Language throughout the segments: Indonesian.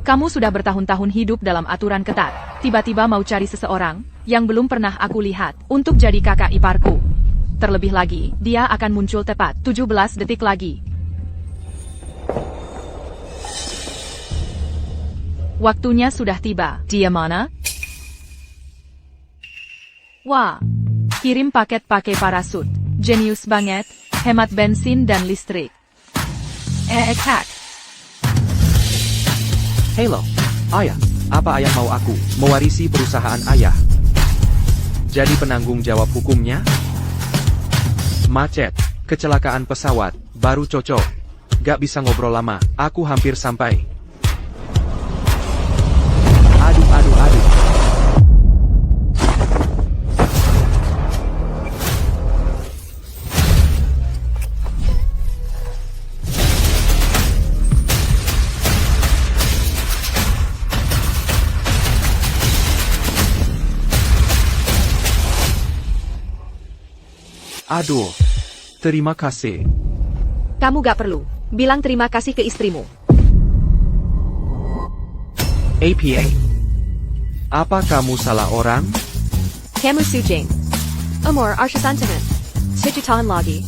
Kamu sudah bertahun-tahun hidup dalam aturan ketat. Tiba-tiba mau cari seseorang yang belum pernah aku lihat untuk jadi kakak iparku. Terlebih lagi, dia akan muncul tepat 17 detik lagi. Waktunya sudah tiba. Dia mana? Wah, kirim paket pakai parasut. Jenius banget, hemat bensin dan listrik. Hack. Halo, ayah. Apa ayah mau aku mewarisi perusahaan ayah? Jadi penanggung jawab hukumnya? Macet, kecelakaan pesawat, baru cocok. Gak bisa ngobrol lama, aku hampir sampai. Aduh. Aduh, terima kasih. Kamu gak perlu bilang terima kasih ke istrimu. APA. Apa kamu salah orang? Kamu Sujing. Umur Arshasantaman. Sejutaan lagi.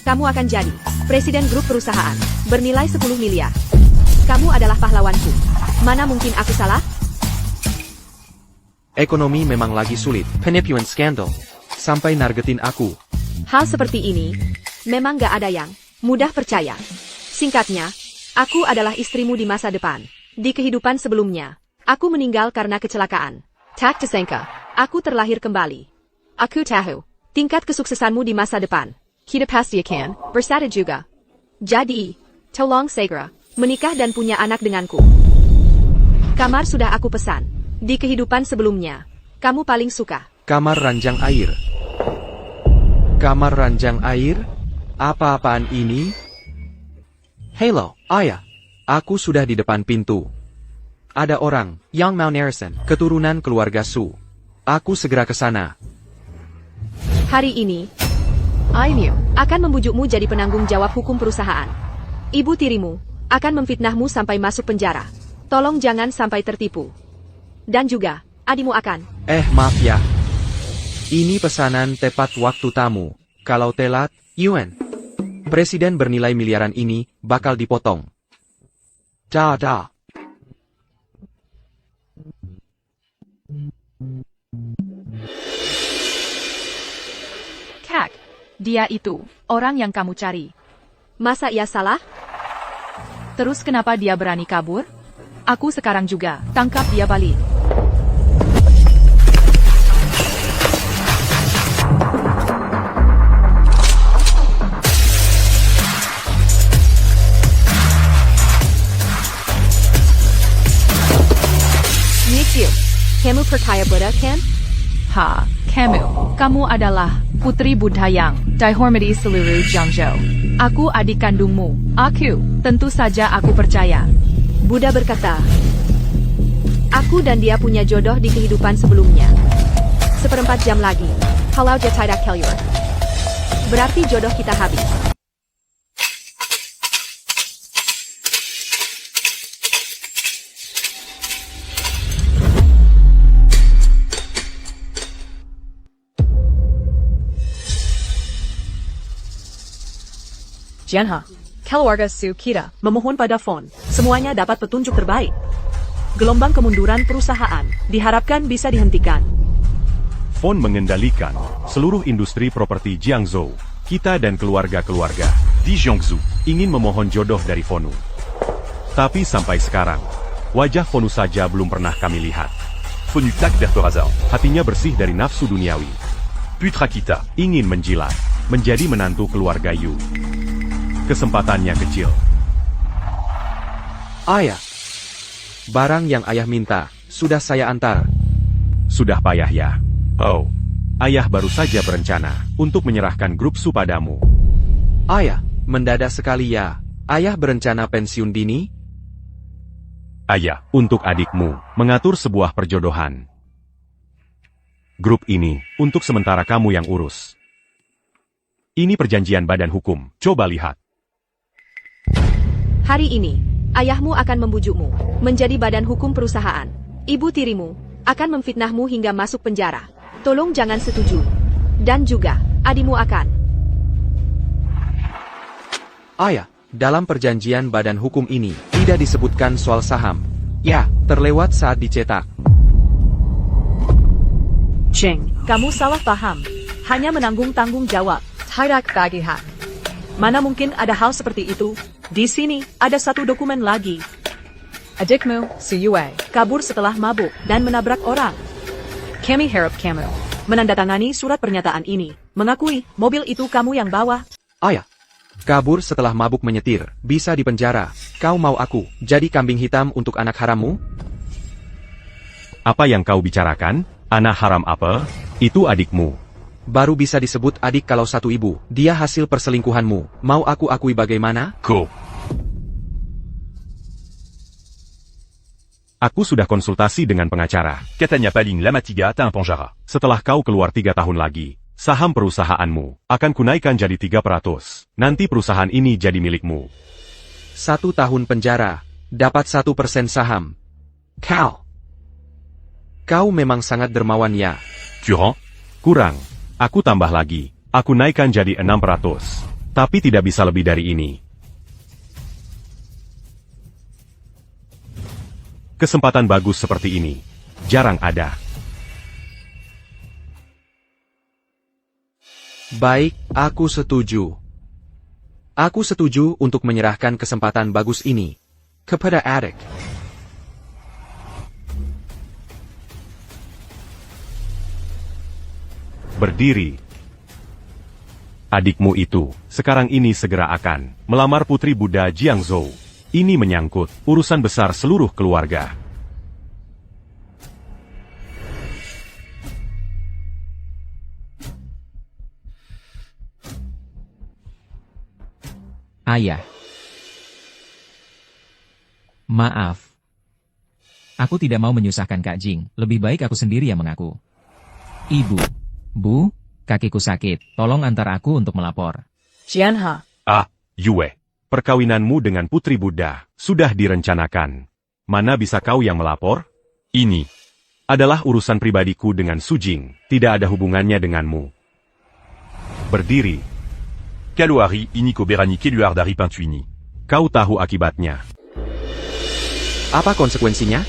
Kamu akan jadi presiden grup perusahaan bernilai 10 miliar. Kamu adalah pahlawanku. Mana mungkin aku salah? Ekonomi memang lagi sulit. Penipuan skandal. Sampai nargetin aku. Hal seperti ini memang gak ada yang mudah percaya. Singkatnya, aku adalah istrimu di masa depan. Di kehidupan sebelumnya, aku meninggal karena kecelakaan. Tak disangka, aku terlahir kembali. Aku tahu tingkat kesuksesanmu di masa depan. Kita pasti akan bersatu juga. Jadi, tolong segera menikah dan punya anak denganku. Kamar sudah aku pesan. Di kehidupan sebelumnya, kamu paling suka Kamar ranjang air. Kamar ranjang air? Apa-apaan ini? Halo, ayah. Aku sudah di depan pintu. Ada orang, Yang Mao Narison, keturunan keluarga Su. Aku segera ke sana. hari ini. Ainu akan membujukmu jadi penanggung jawab hukum perusahaan. Ibu tirimu akan memfitnahmu sampai masuk penjara. Tolong jangan sampai tertipu. Dan juga, adimu akan. Maaf ya. Ini pesanan tepat waktu tamu. Kalau telat, Yuan. Presiden bernilai miliaran ini bakal dipotong. Dah. Kak, dia itu orang yang kamu cari. Masa ia salah? Terus kenapa dia berani kabur? Aku sekarang juga tangkap dia balik. Kamu percaya Buddha, kan? Kamu adalah putri Budayang, dihormati seluruh Jiangzhou. Aku adik kandungmu. Tentu saja aku percaya. Buddha berkata, aku dan dia punya jodoh di kehidupan sebelumnya. 1/4 jam lagi, kalau dia tidak keluar, berarti jodoh kita habis. Jianha, keluarga Su kita memohon pada Fon, semuanya dapat petunjuk terbaik. Gelombang kemunduran perusahaan diharapkan bisa dihentikan. Fon mengendalikan seluruh industri properti Jiangzhou. Kita dan keluarga-keluarga di Jiangsu ingin memohon jodoh dari Fonu. Tapi sampai sekarang, wajah Fonu saja belum pernah kami lihat. Fonu tak berhazard, hatinya bersih dari nafsu duniawi. Putra kita ingin menjilat, menjadi menantu keluarga Yu. Kesempatannya kecil. Ayah. Barang yang ayah minta, sudah saya antar. Sudah payah ya. Oh. Ayah baru saja berencana untuk menyerahkan grup Su padamu. Ayah, mendadak sekali ya. Ayah berencana pensiun dini? Ayah, untuk adikmu, mengatur sebuah perjodohan. Grup ini, untuk sementara kamu yang urus. Ini perjanjian badan hukum, coba lihat. Hari ini, ayahmu akan membujukmu menjadi badan hukum perusahaan. Ibu tirimu akan memfitnahmu hingga masuk penjara. Tolong jangan setuju. Dan juga, adikmu akan. Ayah, dalam perjanjian badan hukum ini, tidak disebutkan soal saham. Ya, terlewat saat dicetak. Cheng, kamu salah paham. Hanya menanggung tanggung jawab. Tidak bagihan. Mana mungkin ada hal seperti itu? Di sini, ada satu dokumen lagi. Adikmu, Suyue. Kabur setelah mabuk dan menabrak orang. Kami harap kamu Menandatangani surat pernyataan ini. Mengakui, mobil itu kamu yang bawa. Ayah, kabur setelah mabuk menyetir, bisa dipenjara. Kau mau aku jadi kambing hitam untuk anak harammu? Apa yang kau bicarakan? Anak haram apa? Itu adikmu. Baru bisa disebut adik kalau satu ibu. Dia hasil perselingkuhanmu. Mau aku akui bagaimana? Aku sudah konsultasi dengan pengacara. Katanya paling lama 3 tahun penjara. Setelah kau keluar 3 tahun lagi, saham perusahaanmu akan kunaikkan jadi 3%. Nanti perusahaan ini jadi milikmu. 1 tahun penjara, dapat 1% saham. Kau memang sangat dermawan ya. Curang? Kurang. Aku tambah lagi. Aku naikkan jadi 6%. Tapi tidak bisa lebih dari ini. Kesempatan bagus seperti ini jarang ada. Baik, aku setuju. Aku setuju untuk menyerahkan kesempatan bagus ini kepada adik. Berdiri. Adikmu itu sekarang ini segera akan melamar Putri Buddha Jiangzhou. Ini menyangkut urusan besar seluruh keluarga. Ayah. Maaf. Aku tidak mau menyusahkan Kak Jing. Lebih baik aku sendiri yang mengaku. Ibu. Bu, kakiku sakit. Tolong antar aku untuk melapor. Jianha. Yue. Perkawinanmu dengan Putri Buddha sudah direncanakan. Mana bisa kau yang melapor? Ini adalah urusan pribadiku dengan Su Jing. Tidak ada hubungannya denganmu. Berdiri. Kaluari iniko berani keluar dari pintu ini. Kau tahu akibatnya. Apa konsekuensinya?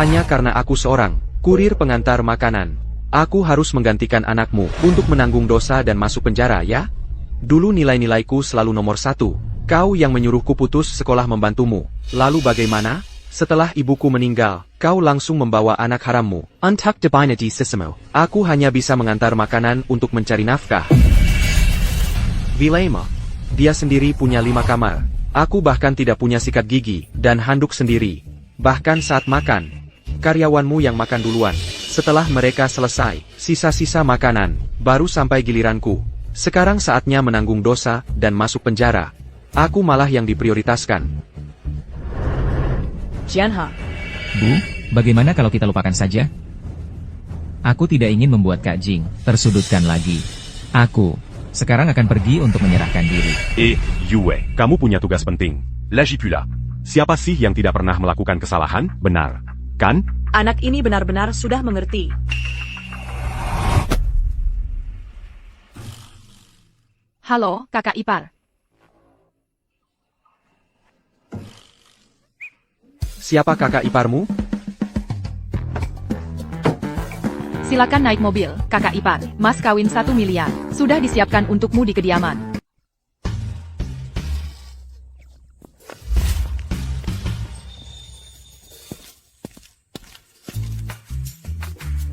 Hanya karena aku seorang kurir pengantar makanan. Aku harus menggantikan anakmu untuk menanggung dosa dan masuk penjara ya? Dulu nilai-nilaiku selalu nomor 1. Kau yang menyuruhku putus sekolah membantumu. Lalu bagaimana? Setelah ibuku meninggal, kau langsung membawa anak harammu. Untuk dibinati sisimo. Aku hanya bisa mengantar makanan untuk mencari nafkah. Vilema. Dia sendiri punya 5 kamar. Aku bahkan tidak punya sikat gigi dan handuk sendiri. Bahkan saat makan, karyawanmu yang makan duluan. Setelah mereka selesai, sisa-sisa makanan, baru sampai giliranku. Sekarang saatnya menanggung dosa dan masuk penjara. Aku malah yang diprioritaskan. Jianha. Bu, bagaimana kalau kita lupakan saja? Aku tidak ingin membuat Kak Jing tersudutkan lagi. Aku sekarang akan pergi untuk menyerahkan diri. Yue, kamu punya tugas penting. Lagi pula. Siapa sih yang tidak pernah melakukan kesalahan? Benar, kan? Anak ini benar-benar sudah mengerti. Halo, kakak ipar. Siapa kakak iparmu? Silakan naik mobil, kakak ipar. Mas kawin 1 miliar. Sudah disiapkan untukmu di kediaman.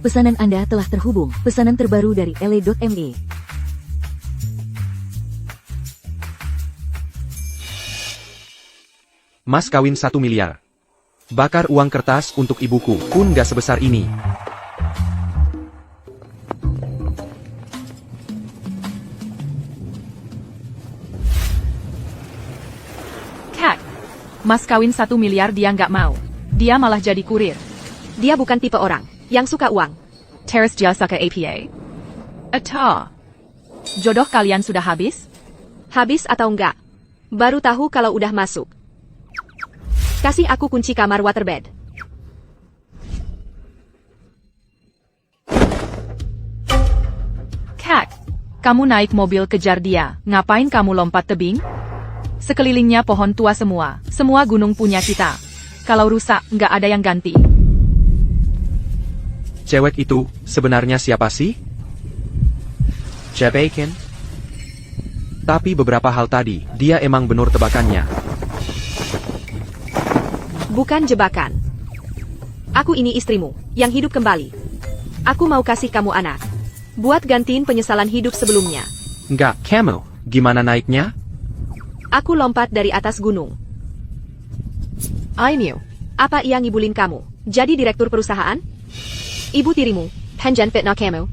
Pesanan Anda telah terhubung. Pesanan terbaru dari LA.me. Mas kawin 1 miliar. Bakar uang kertas untuk ibuku pun gak sebesar ini. Kak. Mas kawin 1 miliar dia nggak mau. Dia malah jadi kurir. Dia bukan tipe orang yang suka uang. Teres jasa ke APA. Atau jodoh kalian sudah habis? Habis atau enggak? Baru tahu kalau udah masuk. Kasih aku kunci kamar waterbed. Kak, kamu naik mobil kejar dia. Ngapain kamu lompat tebing? Sekelilingnya pohon tua semua. Semua gunung punya kita. Kalau rusak, nggak ada yang ganti. Cewek itu sebenarnya siapa sih? Jebakan? Tapi beberapa hal tadi, dia emang benar tebakannya. Bukan jebakan. Aku ini istrimu, yang hidup kembali. Aku mau kasih kamu anak. Buat gantiin penyesalan hidup sebelumnya. Enggak, kamu, gimana naiknya? Aku lompat dari atas gunung. I knew. Apa ia ngibulin kamu? Jadi direktur perusahaan? Ibu tirimu, pengen fitnah kamu.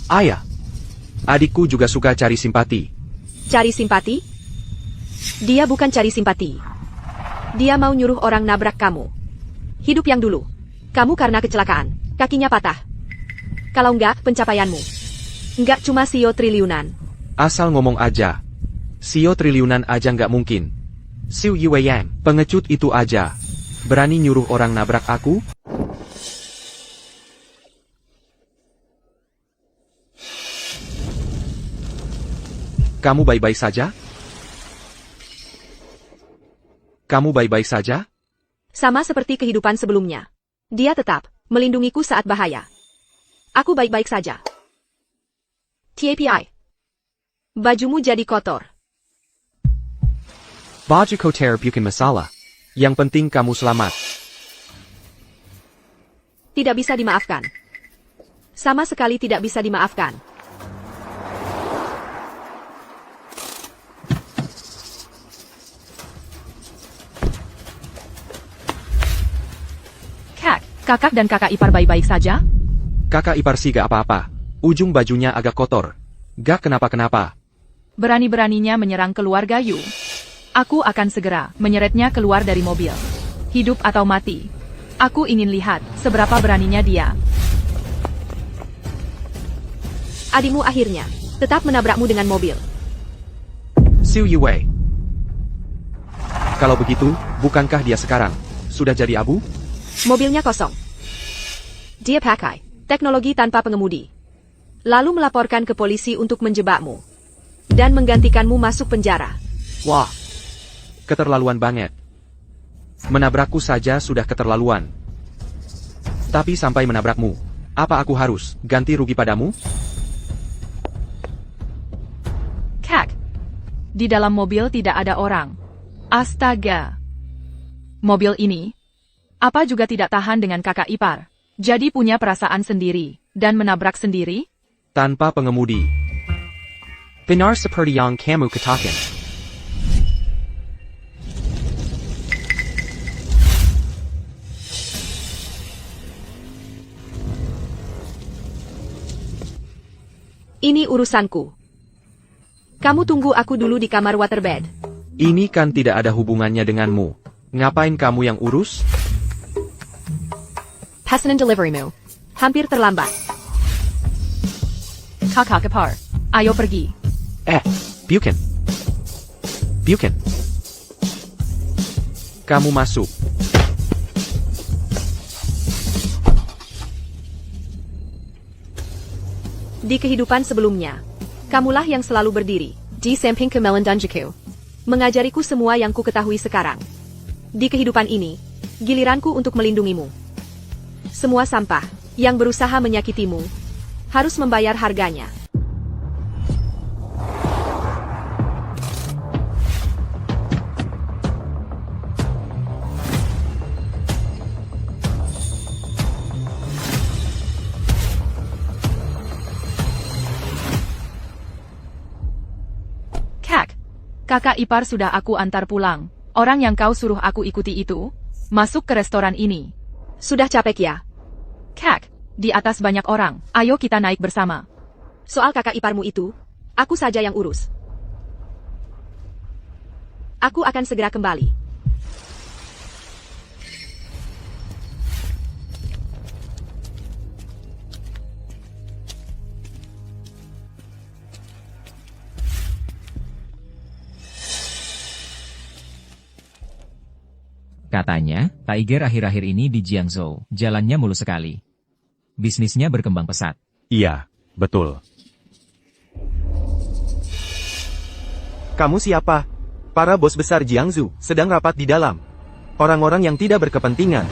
Ayah. Adikku juga suka cari simpati. Cari simpati? Dia bukan cari simpati. Dia mau nyuruh orang nabrak kamu. Hidup yang dulu. Kamu karena kecelakaan, kakinya patah. Kalau enggak, pencapaianmu. Enggak cuma CEO triliunan. Asal ngomong aja. CEO triliunan aja nggak mungkin. Siu Yue Yang, pengecut itu aja. Berani nyuruh orang nabrak aku? Kamu baik-baik saja? Kamu baik-baik saja? Sama seperti kehidupan sebelumnya. Dia tetap melindungiku saat bahaya. Aku baik-baik saja. TAPI. Bajumu jadi kotor. Baju kotor bukan masalah. Yang penting kamu selamat. Tidak bisa dimaafkan. Sama sekali tidak bisa dimaafkan. Kak, kakak dan kakak ipar baik-baik saja? Kakak ipar sih gak apa-apa. Ujung bajunya agak kotor. Gak kenapa-kenapa. Berani-beraninya menyerang keluarga Yu. Aku akan segera menyeretnya keluar dari mobil. Hidup atau mati. Aku ingin lihat seberapa beraninya dia. Adikmu akhirnya tetap menabrakmu dengan mobil. Siu Yue. Kalau begitu, bukankah dia sekarang sudah jadi abu? Mobilnya kosong. Dia pakai teknologi tanpa pengemudi. Lalu melaporkan ke polisi untuk menjebakmu. Dan menggantikanmu masuk penjara. Wah, keterlaluan banget. Menabrakku saja sudah keterlaluan. Tapi sampai menabrakmu, apa aku harus ganti rugi padamu? Kak, di dalam mobil tidak ada orang. Astaga. Mobil ini, apa juga tidak tahan dengan kakak ipar. Jadi punya perasaan sendiri, dan menabrak sendiri? Tanpa pengemudi. Benar seperti yang kamu katakan. Ini urusanku. Kamu tunggu aku dulu di kamar waterbed. Ini kan tidak ada hubungannya denganmu. Ngapain kamu yang urus? Pesanan deliverymu. Hampir terlambat. Kakak ipar, ayo pergi. Bukan. Bukan. Kamu masuk. Di kehidupan sebelumnya, kamulah yang selalu berdiri di samping Kemelan Danjiku. Mengajariku semua yang ku ketahui sekarang. Di kehidupan ini, giliranku untuk melindungimu. Semua sampah yang berusaha menyakitimu harus membayar harganya. Kakak ipar sudah aku antar pulang. Orang yang kau suruh aku ikuti itu, masuk ke restoran ini. Sudah capek ya? Kak, di atas banyak orang. Ayo kita naik bersama. Soal kakak iparmu itu, aku saja yang urus. Aku akan segera kembali. Katanya, Tiger akhir-akhir ini di Jiangzhou, jalannya mulus sekali. Bisnisnya berkembang pesat. Iya, betul. Kamu siapa? Para bos besar Jiangzhou sedang rapat di dalam. Orang-orang yang tidak berkepentingan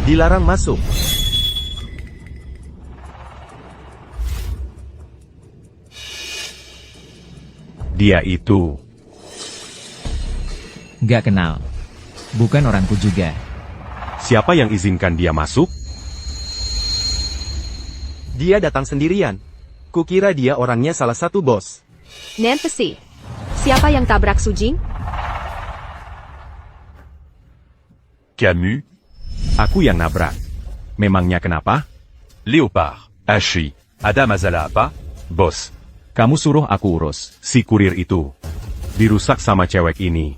dilarang masuk. Dia itu. Gak kenal. Bukan orangku juga. Siapa yang izinkan dia masuk? Dia datang sendirian. Kukira dia orangnya salah satu bos. Nancy, siapa yang tabrak Sujing? Camus, Aku yang nabrak. Memangnya kenapa? Léopard, Hachi, Adam Azala apa? Bos, kamu suruh aku urus si kurir itu. Dirusak sama cewek ini.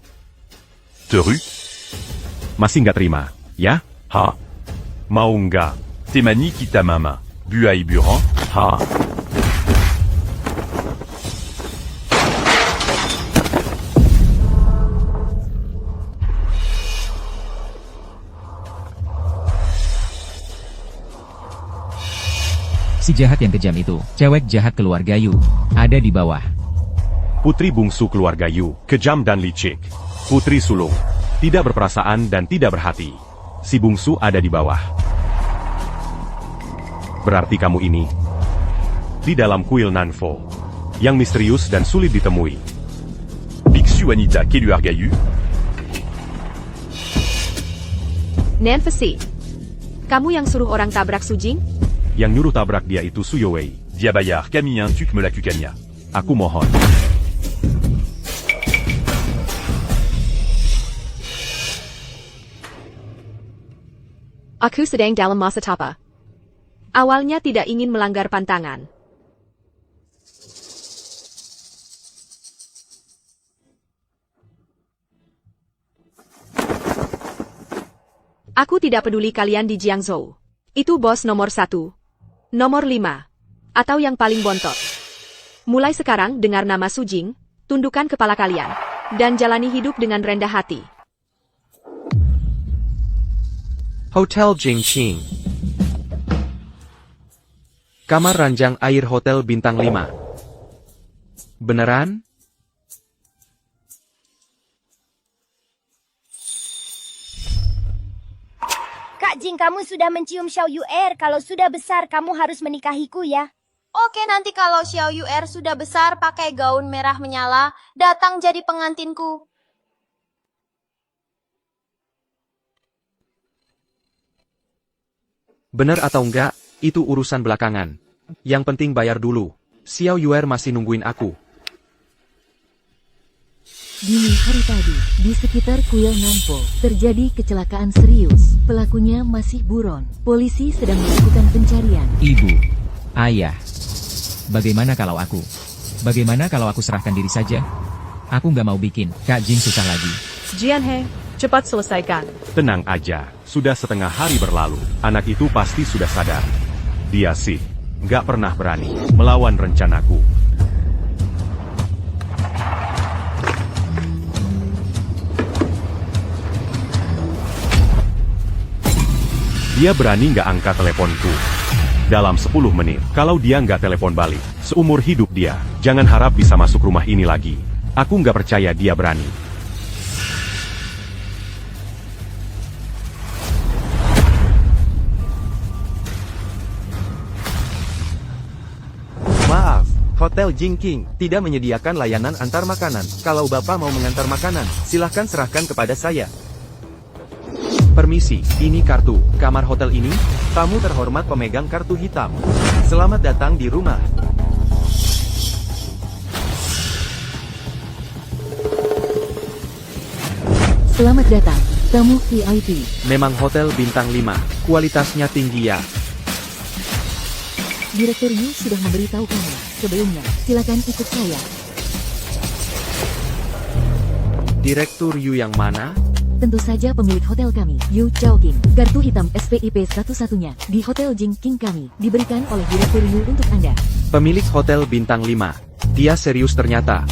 Teru, Masih nggak terima, ya? ha? Mau nggak? Temani kita mama, Buai Buran, ha? Si jahat yang kejam itu, cewek jahat keluarga Yu, ada di bawah. Putri bungsu keluarga Yu, kejam dan licik. Putri sulung, tidak berperasaan dan tidak berhati. Si bungsu ada di bawah. Berarti kamu ini di dalam kuil Nanfo, yang misterius dan sulit ditemui. Biksu Anita keluarga Yu, Nancy, kamu yang suruh orang tabrak Sujing? Yang nyuruh tabrak dia itu Suyowei. dia bayar Camille Tuk me la Kukania. Aku mohon. Aku sedang dalam masa tapa. Awalnya tidak ingin melanggar pantangan. Aku tidak peduli kalian di Jiangzhou. Itu bos nomor 1, nomor 5, atau yang paling bontot. Mulai sekarang dengar nama Sujing, tundukkan kepala kalian, dan jalani hidup dengan rendah hati. Hotel Jingqing. Kamar ranjang air Hotel Bintang 5. Beneran? Kak Jing, kamu sudah mencium Xiao Yuer. Kalau sudah besar, kamu harus menikahiku ya. Oke, nanti kalau Xiao Yuer sudah besar pakai gaun merah menyala, datang jadi pengantinku. Bener atau enggak, itu urusan belakangan. Yang penting bayar dulu. Xiao Yuer masih nungguin aku. Dini hari tadi, di sekitar kuil Nanfo, terjadi kecelakaan serius. Pelakunya masih buron. Polisi sedang melakukan pencarian. Ibu, ayah, bagaimana kalau aku? Bagaimana kalau aku serahkan diri saja? Aku nggak mau bikin Kak Jing susah lagi. Jianhe, cepat selesaikan. Tenang aja, sudah setengah hari berlalu. Anak itu pasti sudah sadar. Dia sih, nggak pernah berani melawan rencanaku. Dia berani nggak angkat teleponku. Dalam 10 menit, kalau dia nggak telepon balik, seumur hidup dia, jangan harap bisa masuk rumah ini lagi. Aku nggak percaya dia berani. Maaf, Hotel Jingqing tidak menyediakan layanan antar makanan. Kalau Bapak mau mengantar makanan, silahkan serahkan kepada saya. Permisi, ini kartu. Kamar hotel ini? Tamu terhormat pemegang kartu hitam. Selamat datang di rumah. Selamat datang, tamu VIP. Memang Hotel Bintang 5. Kualitasnya tinggi ya. Direktur Yu sudah memberitahu kamu sebelumnya. Silakan ikut saya. Direktur Yu yang mana? Tentu saja pemilik hotel kami, Yu Chaoqing. Kartu hitam SPIP satu-satunya di Hotel Jingqing kami diberikan oleh Direktur Yu untuk Anda. Pemilik Hotel Bintang 5. Dia serius ternyata.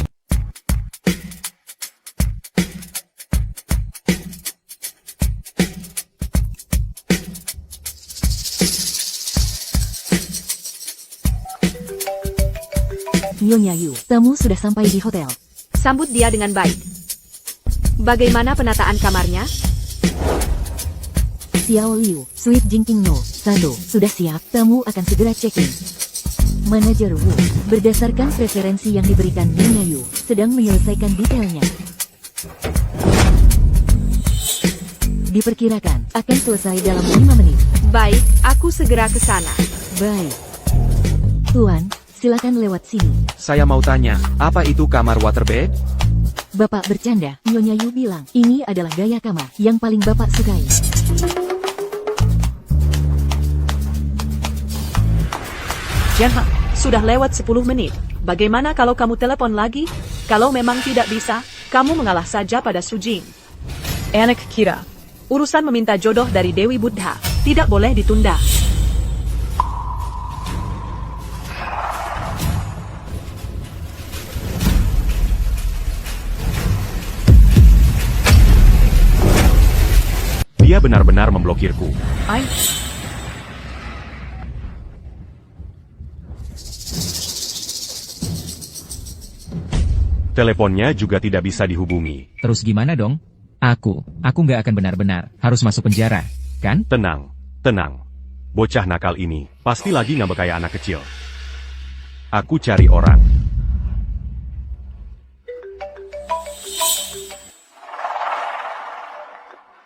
Nyonya Yu, tamu sudah sampai di hotel. Sambut dia dengan baik. Bagaimana penataan kamarnya? Xiao Liu, Suite Jingking No, Sando, sudah siap, tamu akan segera check-in. Manajer Wu, berdasarkan preferensi yang diberikan Nyonya Yu, sedang menyelesaikan detailnya. Diperkirakan akan selesai dalam 5 menit. Baik, aku segera ke sana. Baik. Tuan, silakan lewat sini. Saya mau tanya, apa itu kamar waterbed? Bapak bercanda, Nyonya Yu bilang, ini adalah gaya kamar yang paling Bapak sukai. Jianha, sudah lewat 10 menit. Bagaimana kalau kamu telepon lagi? Kalau memang tidak bisa, kamu mengalah saja pada Sujing. Anak Kira, urusan meminta jodoh dari Dewi Buddha tidak boleh ditunda. Dia benar-benar memblokirku. Teleponnya juga tidak bisa dihubungi. Terus gimana dong? Aku nggak akan benar-benar harus masuk penjara, kan? Tenang, tenang. Bocah nakal ini pasti lagi ngambek kayak anak kecil. Aku cari orang.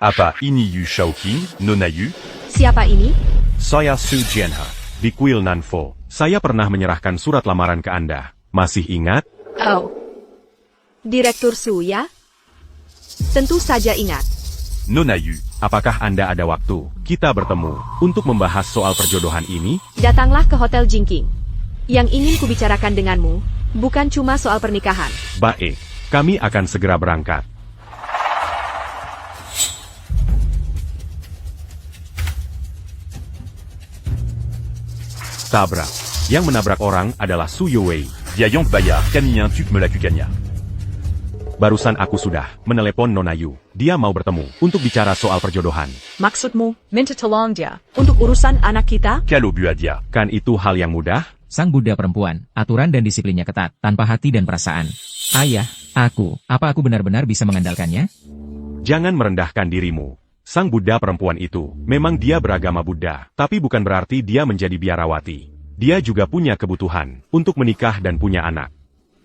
Apa ini Yu Shaoqing, Nona Yu? Siapa ini? Saya Su Jianhe, di Kuil Nanfo. Saya pernah menyerahkan surat lamaran ke Anda. Masih ingat? Oh. Direktur Su ya? Tentu saja ingat. Nona Yu, Apakah Anda ada waktu kita bertemu untuk membahas soal perjodohan ini? Datanglah ke Hotel Jingking. Yang ingin kubicarakan denganmu, bukan cuma soal pernikahan. Baik, kami akan segera berangkat. Tabrak. Yang menabrak orang adalah Su Youwei. Dia Yang Bayar, Camille Tuk Melakukanya. Barusan aku sudah menelepon Nona Yu. Dia mau bertemu untuk bicara soal perjodohan. Maksudmu, minta tolong dia untuk urusan anak kita? Kalau Buadia. Kan itu hal yang mudah? Sang Buddha perempuan, aturan dan disiplinnya ketat, tanpa hati dan perasaan. Ayah, apa aku benar-benar bisa mengandalkannya? Jangan merendahkan dirimu. Sang Buddha perempuan itu, memang dia beragama Buddha, tapi bukan berarti dia menjadi biarawati. Dia juga punya kebutuhan untuk menikah dan punya anak.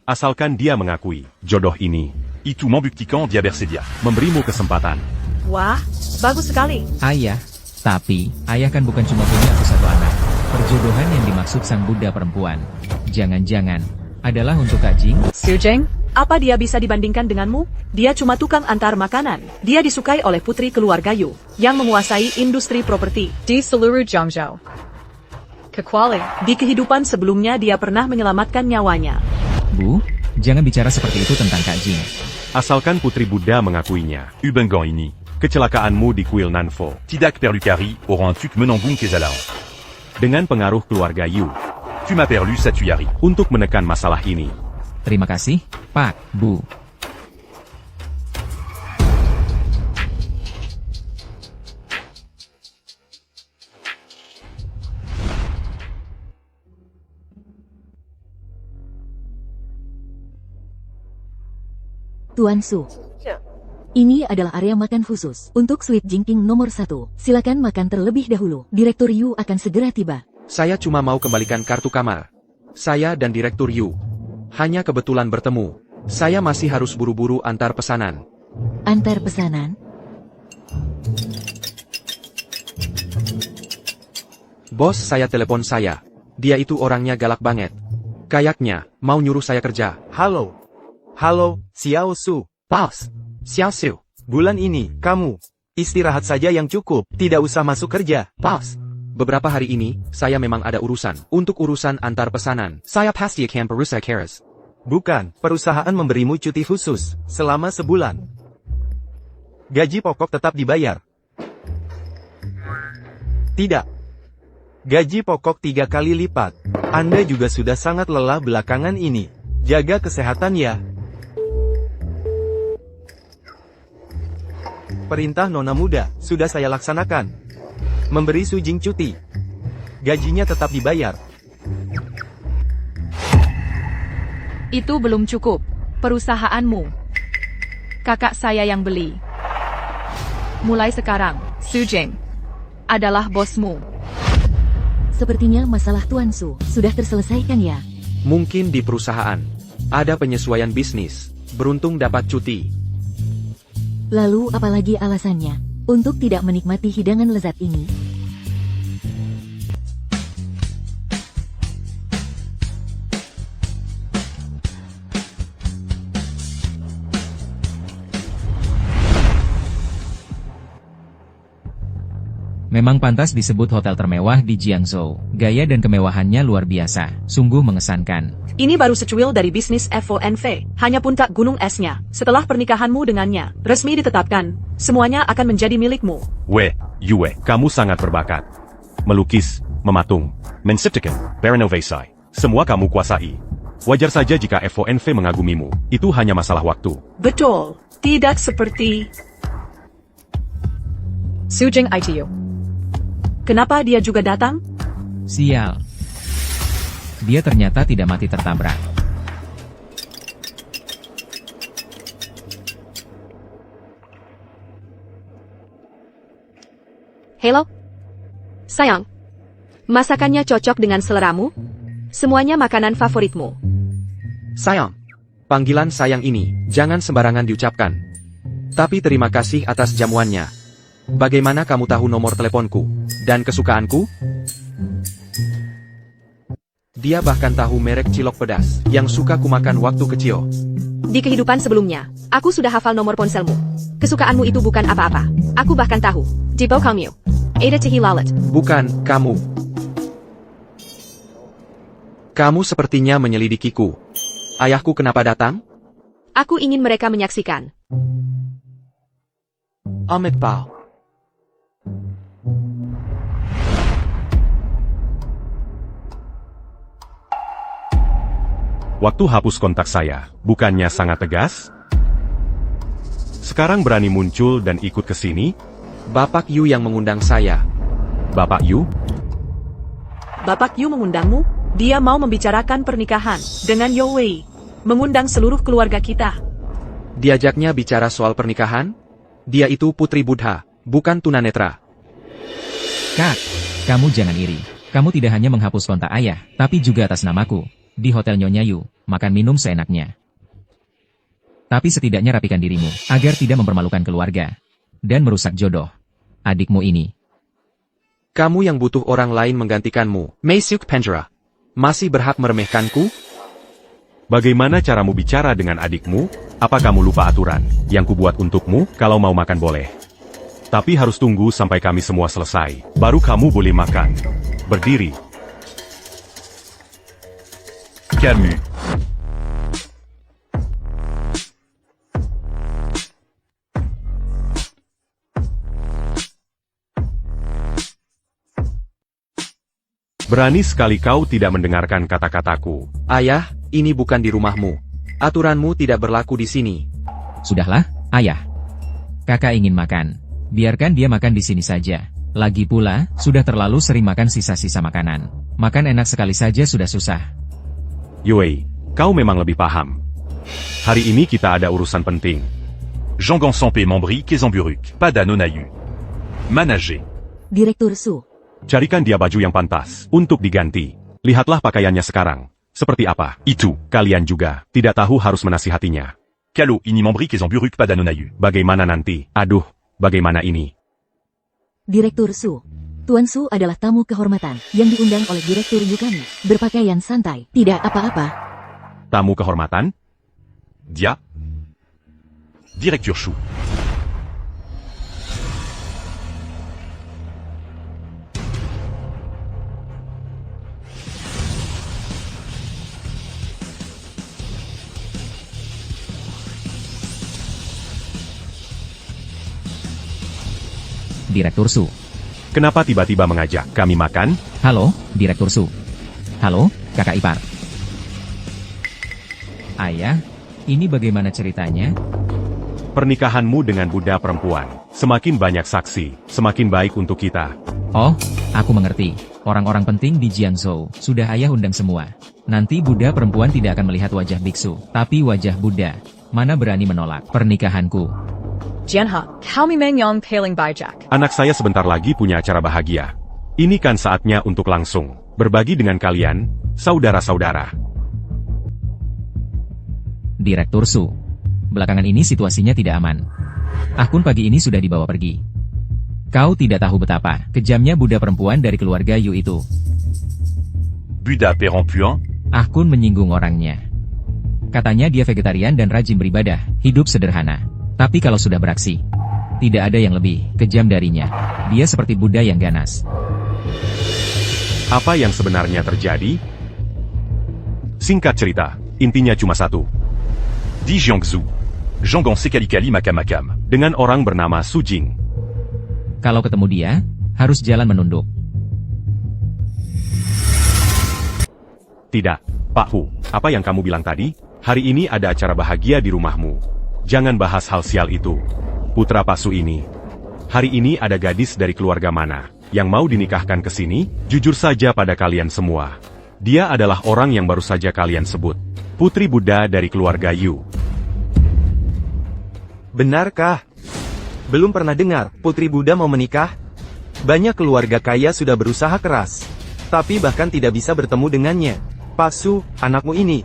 Asalkan dia mengakui jodoh ini. Itu membuktikan dia bersedia. Memberimu kesempatan. Wah, bagus sekali. Ayah, tapi ayah kan bukan cuma punya satu anak. Perjodohan yang dimaksud sang Buddha perempuan, jangan-jangan adalah untuk Kak Jing? Su Jing, apa dia bisa dibandingkan denganmu? Dia cuma tukang antar makanan. Dia disukai oleh putri keluarga Yu, yang menguasai industri properti di seluruh Jiangzhou. Kecuali, di kehidupan sebelumnya dia pernah menyelamatkan nyawanya. Bu, jangan bicara seperti itu tentang Kak Jing. Asalkan putri Buddha mengakuinya. Ubengan ini. Kecelakaanmu di kuil Nanfo. Tidak perlu cari orang tuk menanggung kesalahan. Dengan pengaruh keluarga Yu. Tu m'as perlu Satuyari. Untuk menekan masalah ini. Terima kasih, Pak, Bu. Tuan Su. Ini adalah area makan khusus untuk Suite Jingking nomor 1. Silakan makan terlebih dahulu. Direktur Yu akan segera tiba. Saya cuma mau kembalikan kartu kamar. Saya dan Direktur Yu hanya kebetulan bertemu. Saya masih harus buru-buru antar pesanan. Antar pesanan? Bos saya telepon saya. Dia itu orangnya galak banget. Kayaknya mau nyuruh saya kerja. Halo, Xiao Su. Pause. Xiao Su. Bulan ini, kamu istirahat saja yang cukup, tidak usah masuk kerja. Pause. Beberapa hari ini, saya memang ada urusan. Untuk urusan antar pesanan, saya pasti akan berusaha keras. Bukan, perusahaan memberimu cuti khusus selama sebulan. Gaji pokok tetap dibayar. Tidak. Gaji pokok 3 kali lipat. Anda juga sudah sangat lelah belakangan ini. Jaga kesehatan ya. Perintah Nona Muda, sudah saya laksanakan. Memberi Su Jing cuti. Gajinya tetap dibayar. Itu belum cukup. Perusahaanmu. Kakak saya yang beli. Mulai sekarang, Su Jing adalah bosmu. Sepertinya masalah Tuan Su sudah terselesaikan ya. Mungkin di perusahaan ada penyesuaian bisnis. Beruntung dapat cuti. Lalu apalagi alasannya untuk tidak menikmati hidangan lezat ini? Memang pantas disebut hotel termewah di Jiangzhou. Gaya dan kemewahannya luar biasa. Sungguh mengesankan. Ini baru secuil dari bisnis FONV. Hanya puncak gunung esnya. Setelah pernikahanmu dengannya resmi ditetapkan, semuanya akan menjadi milikmu. Weh, Yue, kamu sangat berbakat. Melukis, mematung, menciptakan, berinovasi. Semua kamu kuasai. Wajar saja jika FONV mengagumimu. Itu hanya masalah waktu. Betul. Tidak seperti Su Jing ITU. Kenapa dia juga datang? Sial. Dia ternyata tidak mati tertabrak. Halo? Sayang. Masakannya cocok dengan seleramu? Semuanya makanan favoritmu. Sayang. Panggilan sayang ini jangan sembarangan diucapkan. Tapi terima kasih atas jamuannya. Bagaimana kamu tahu nomor teleponku dan kesukaanku? Dia bahkan tahu merek cilok pedas yang suka kumakan waktu kecil. Di kehidupan sebelumnya, aku sudah hafal nomor ponselmu. Kesukaanmu itu bukan apa-apa. Aku bahkan tahu. Jibo kamu. Ada Tihi Lalat. Bukan, kamu. Kamu sepertinya menyelidikiku. Ayahku kenapa datang? Aku ingin mereka menyaksikan. Ahmed Pao. Waktu hapus kontak saya, bukannya sangat tegas? Sekarang berani muncul dan ikut ke sini? Bapak Yu yang mengundang saya. Bapak Yu? Bapak Yu mengundangmu? Dia mau membicarakan pernikahan dengan Yo Wei. Mengundang seluruh keluarga kita. Diajaknya bicara soal pernikahan? Dia itu putri Buddha, bukan tunanetra. Kak, kamu jangan iri. Kamu tidak hanya menghapus kontak ayah, tapi juga atas namaku. Di Hotel Nyonya Yu, makan minum seenaknya. Tapi setidaknya rapikan dirimu, agar tidak mempermalukan keluarga. Dan merusak jodoh adikmu ini. Kamu yang butuh orang lain menggantikanmu, Meisuk Penjara. Masih berhak meremehkanku? Bagaimana caramu bicara dengan adikmu? Apa kamu lupa aturan yang kubuat untukmu? Kalau mau makan boleh. Tapi harus tunggu sampai kami semua selesai. Baru kamu boleh makan. Berdiri. Camus. Berani sekali kau tidak mendengarkan kata-kataku. Ayah, ini bukan di rumahmu. Aturanmu tidak berlaku di sini. Sudahlah, ayah. Kakak ingin makan. Biarkan dia makan di sini saja. Lagi pula, sudah terlalu sering makan sisa-sisa makanan. Makan enak sekali saja sudah susah. Yue, kau memang lebih paham. Hari ini kita ada urusan penting. Jean Gansampe Membri Kezamburuk, Pada Nonayu. Manager. Direktur Su. Carikan dia baju yang pantas untuk diganti. Lihatlah pakaiannya sekarang. Seperti apa? Itu, kalian juga tidak tahu harus menasihatinya. Kalo ini Membri Kezamburuk Pada Nonayu. Bagaimana nanti? Aduh, bagaimana ini? Direktur Su. Tuan Su adalah tamu kehormatan yang diundang oleh Direktur Yu kami. Berpakaian santai, tidak apa-apa. Tamu kehormatan? Dia. Directeur Shu. Direktur Su. Kenapa tiba-tiba mengajak kami makan? Halo, Direktur Su. Halo, kakak ipar. Ayah, ini bagaimana ceritanya? Pernikahanmu dengan budak perempuan. Semakin banyak saksi, semakin baik untuk kita. Oh, Aku mengerti. Orang-orang penting di Jiangzhou sudah ayah undang semua. Nanti Buddha perempuan tidak akan melihat wajah biksu, tapi wajah Buddha. Mana berani menolak pernikahanku? Jianha, kami mengyong paling bijak. Anak saya sebentar lagi punya acara bahagia. Ini kan saatnya untuk langsung berbagi dengan kalian, saudara-saudara. Direktur Su. Belakangan ini situasinya tidak aman. Akun pagi ini sudah dibawa pergi. Kau tidak tahu betapa kejamnya Buddha perempuan dari keluarga Yu itu. Buddha Perempuan? Akun menyinggung orangnya. Katanya dia vegetarian dan rajin beribadah, hidup sederhana. Tapi kalau sudah beraksi, tidak ada yang lebih kejam darinya. Dia seperti Buddha yang ganas. Apa yang sebenarnya terjadi? Singkat cerita, intinya cuma satu. Di Jiangzhou. Zhonggong Sekali-Kali Makam-Makam. Dengan orang bernama Su Jing. Kalau ketemu dia, harus jalan menunduk. Tidak, Pak Hu, apa yang kamu bilang tadi? Hari ini ada acara bahagia di rumahmu. Jangan bahas hal sial itu. Putra Pak Su ini. Hari ini ada gadis dari keluarga mana yang mau dinikahkan ke sini? Jujur saja pada kalian semua. Dia adalah orang yang baru saja kalian sebut. Putri Buddha dari keluarga Yu. Benarkah? Belum pernah dengar, Putri Buddha mau menikah? Banyak keluarga kaya sudah berusaha keras. Tapi bahkan tidak bisa bertemu dengannya. Pak Su, anakmu ini.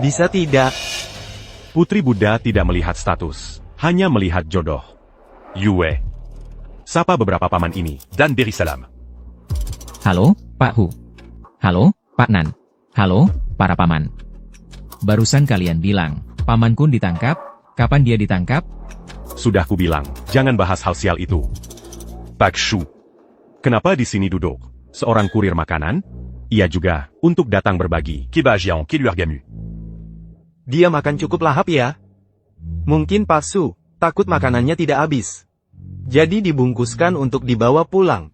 Bisa tidak? Putri Buddha tidak melihat status. Hanya melihat jodoh. Yue. Sapa beberapa paman ini. Dan beri salam. Halo, Pak Hu. Halo, Pak Nan. Halo, para paman. Barusan kalian bilang, pamanku ditangkap. Kapan dia ditangkap? Sudah kubilang, jangan bahas hal sial itu. Pak Shu. Kenapa di sini duduk? Seorang kurir makanan? Ia juga, untuk datang berbagi. Keba Jiang Keluargamu. Dia makan cukup lahap ya? Mungkin Pak Su, takut makanannya tidak habis. Jadi dibungkuskan untuk dibawa pulang.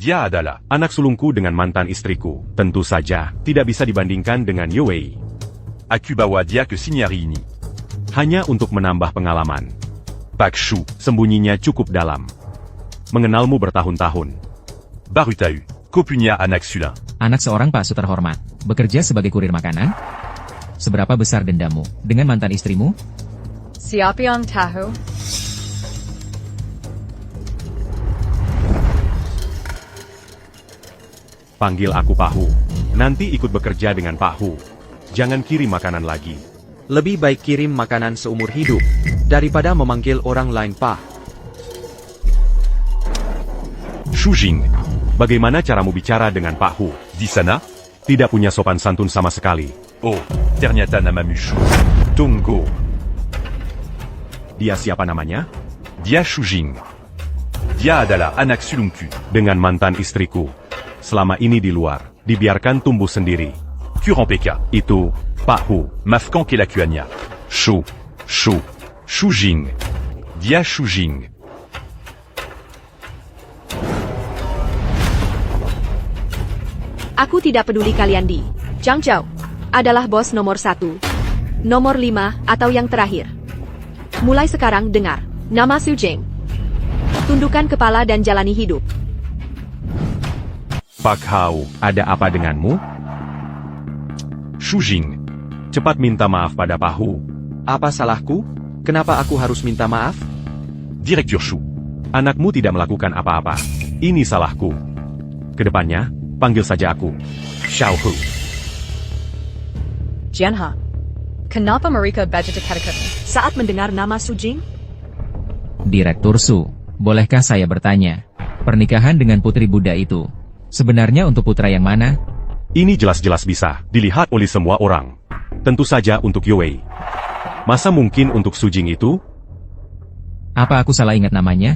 Dia adalah anak sulungku dengan mantan istriku. Tentu saja, tidak bisa dibandingkan dengan Yue. Aku bawa dia ke sini hari ini. Hanya untuk menambah pengalaman. Pak Shu, sembunyinya cukup dalam. Mengenalmu bertahun-tahun. Baru tahu, kau punya anak sulung. Anak seorang Pak Su terhormat, bekerja sebagai kurir makanan? Seberapa besar dendammu dengan mantan istrimu? Siapa yang tahu? Panggil aku Pak Hu. Nanti ikut bekerja dengan Pak Hu. Jangan kirim makanan lagi. Lebih baik kirim makanan seumur hidup, daripada memanggil orang lain Pak. Su Jing, bagaimana caramu bicara dengan Pak Hu? Di sana? Tidak punya sopan santun sama sekali. Oh, ternyata namamu Shu. Tunggu. Dia siapa namanya? Dia Su Jing. Dia adalah anak sulungku. Dengan mantan istriku. Selama ini di luar, dibiarkan tumbuh sendiri. Curant PK. Itu, Pak Hu. Mafkan Kelakuanya. Shu Jing. Dia Su Jing. Aku tidak peduli kalian di Jiangzhou adalah bos nomor 1, nomor 5, atau yang terakhir. Mulai sekarang dengar, nama Su Jing. Tundukkan kepala dan jalani hidup. Pak Hao, ada apa denganmu? Su Jing, cepat minta maaf pada Pak Hu. Apa salahku? Kenapa aku harus minta maaf? Direktur Shu. Anakmu tidak melakukan apa-apa. Ini salahku. Kedepannya, panggil saja aku Xiao Hu. Jianha, kenapa mereka baca dekat-dekat? Saat mendengar nama Su Jing? Direktur Su, bolehkah saya bertanya? Pernikahan dengan Putri Buddha itu, sebenarnya untuk putra yang mana? Ini jelas-jelas bisa dilihat oleh semua orang. Tentu saja untuk Yue. Masa mungkin untuk Su Jing itu? Apa aku salah ingat namanya?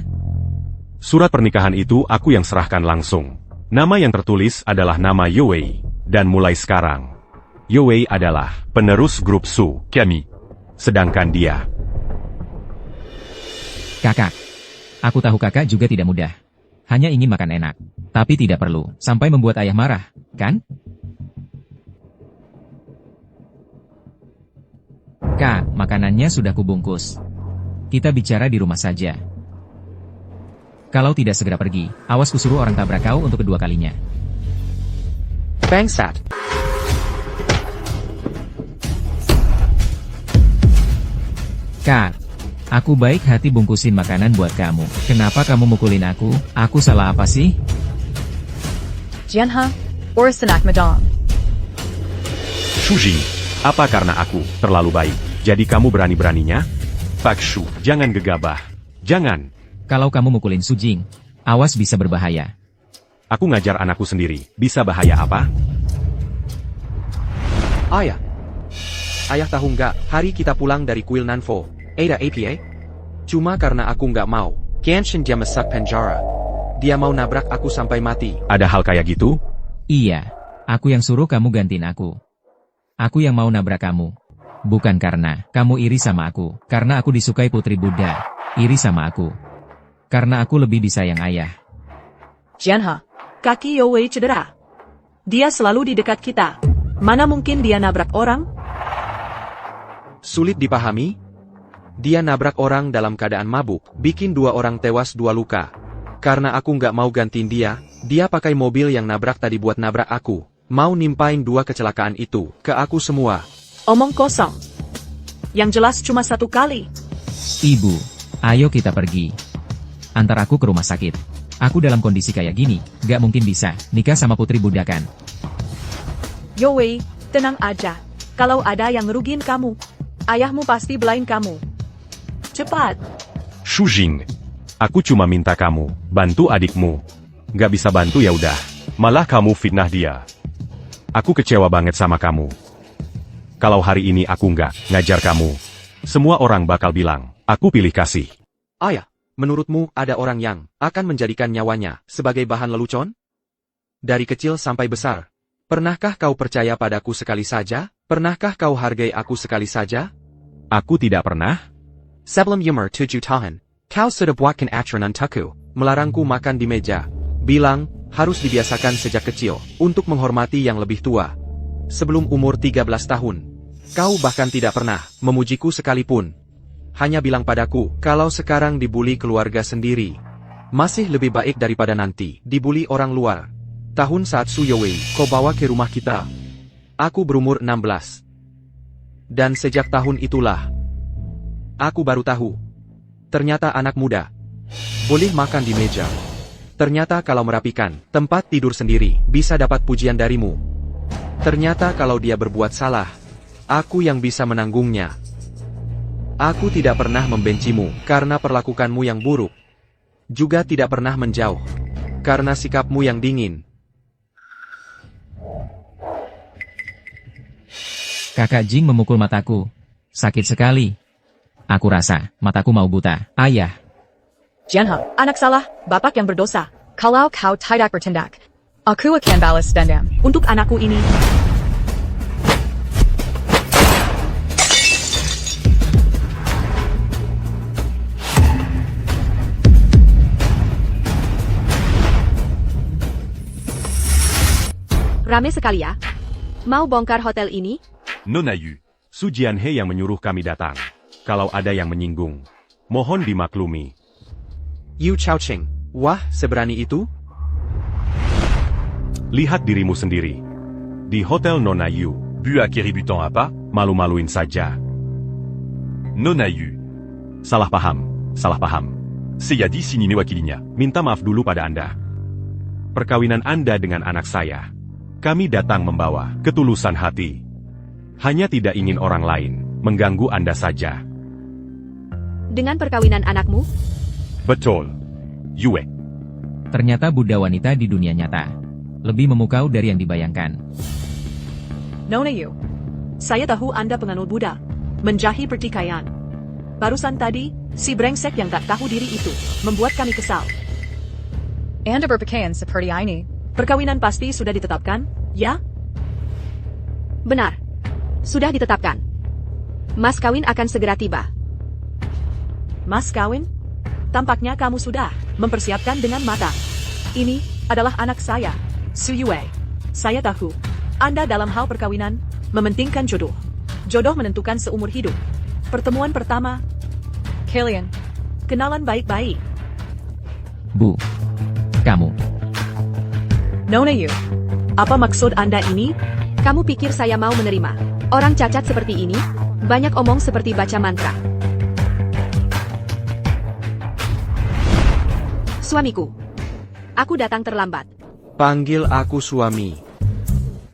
Surat pernikahan itu aku yang serahkan langsung. Nama yang tertulis adalah nama Yue. Dan mulai sekarang, Yue adalah penerus grup Su kami. Sedangkan dia... Kakak. Aku tahu kakak juga tidak mudah. Hanya ingin makan enak. Tapi tidak perlu sampai membuat ayah marah, kan? Kak, makanannya sudah kubungkus. kita bicara di rumah saja. Kalau tidak segera pergi, awas kusuruh orang tabrak kau untuk kedua kalinya. Bangsat. Kak, aku baik hati bungkusin makanan buat kamu. Kenapa kamu mukulin aku? Aku salah apa sih? Jianhe, Orsanak Madame. Shujing, apa karena aku terlalu baik, jadi kamu berani-beraninya? Pak Shu, jangan gegabah. Jangan. Kalau kamu mukulin Sujing, awas bisa berbahaya. Aku ngajar anakku sendiri, bisa bahaya apa? Ayah. Ayah tahu nggak, hari kita pulang dari kuil Nanfo, ada APA? Cuma karena aku nggak mau, Ganshin dia masak penjara. Dia mau nabrak aku sampai mati. Ada hal kayak gitu? Iya, aku yang suruh kamu gantiin aku. Aku yang mau nabrak kamu. Bukan karena kamu iri sama aku, karena aku disukai Putri Buddha. Iri sama aku. Karena aku lebih disayang ayah. Jianhe, kaki Yowei cedera. Dia selalu di dekat kita. Mana mungkin dia nabrak orang? Sulit dipahami? Dia nabrak orang dalam keadaan mabuk, bikin 2 orang tewas 2 luka. Karena aku nggak mau gantiin dia pakai mobil yang nabrak tadi buat nabrak aku. Mau nimpain 2 kecelakaan itu ke aku semua. Omong kosong. Yang jelas cuma 1 kali. Ibu, ayo kita pergi. Antar aku ke rumah sakit. Aku dalam kondisi kayak gini, gak mungkin bisa nikah sama Putri Buddha kan. Yowei, tenang aja. Kalau ada yang ngerugin kamu, ayahmu pasti belain kamu. Cepat. Shujing, aku cuma minta kamu bantu adikmu. Gak bisa bantu ya udah. Malah kamu fitnah dia. Aku kecewa banget sama kamu. Kalau hari ini aku nggak ngajar kamu, semua orang bakal bilang, aku pilih kasih. Ayah, menurutmu ada orang yang akan menjadikan nyawanya sebagai bahan lelucon? Dari kecil sampai besar, pernahkah kau percaya padaku sekali saja? Pernahkah kau hargai aku sekali saja? Aku tidak pernah. Sebelum umur 7 tahun, kau sudah buatkan aturan untukku, melarangku makan di meja. Bilang, harus dibiasakan sejak kecil, untuk menghormati yang lebih tua. Sebelum umur 13 tahun, kau bahkan tidak pernah memujiku sekalipun. Hanya bilang padaku, kalau sekarang dibuli keluarga sendiri, masih lebih baik daripada nanti dibuli orang luar. Tahun saat Su Yowei, kau bawa ke rumah kita. Aku berumur 16. Dan sejak tahun itulah, aku baru tahu. Ternyata anak muda boleh makan di meja. Ternyata kalau merapikan tempat tidur sendiri, bisa dapat pujian darimu. Ternyata kalau dia berbuat salah, aku yang bisa menanggungnya. Aku tidak pernah membencimu karena perlakukanmu yang buruk. Juga tidak pernah menjauh karena sikapmu yang dingin. Kakak Jing memukul mataku. Sakit sekali. Aku rasa mataku mau buta. Ayah. Jianhe, anak salah, bapak yang berdosa. Kalau kau tidak bertindak, aku akan balas dendam. Untuk anakku ini. Rame sekali ya. Mau bongkar hotel ini? Nona Yu, Su Jianhe yang menyuruh kami datang. Kalau ada yang menyinggung, mohon dimaklumi. Yu Chaoqing, wah, seberani itu? Lihat dirimu sendiri. Di hotel Nona Yu, Bu à Kéributan apa? malu-maluin saja. Nona Yu. Salah paham, salah paham. Seyadi sini wakilinya. Minta maaf dulu pada Anda. Perkawinan Anda dengan anak saya. Kami datang membawa ketulusan hati. Hanya tidak ingin orang lain mengganggu Anda saja. Dengan perkawinan anakmu? Betul. Yue. Ternyata Buddha wanita di dunia nyata. Lebih memukau dari yang dibayangkan. Nona Yu, saya tahu Anda penganut Buddha. Menjahi pertikaian. Barusan tadi, si brengsek yang tak tahu diri itu membuat kami kesal. Anda berpakaian seperti ini. Perkawinan pasti sudah ditetapkan, ya? Benar. Sudah ditetapkan. Mas kawin akan segera tiba. Mas kawin? Tampaknya kamu sudah mempersiapkan dengan matang. Ini adalah anak saya, Su Yue. Saya tahu, Anda dalam hal perkawinan mementingkan jodoh. Jodoh menentukan seumur hidup. Pertemuan pertama, Kalian. Kenalan baik-baik. Bu. Kamu. Nona Yu. Apa maksud Anda ini? Kamu pikir saya mau menerima orang cacat seperti ini? Banyak omong seperti baca mantra. Suamiku. Aku datang terlambat. Panggil aku suami.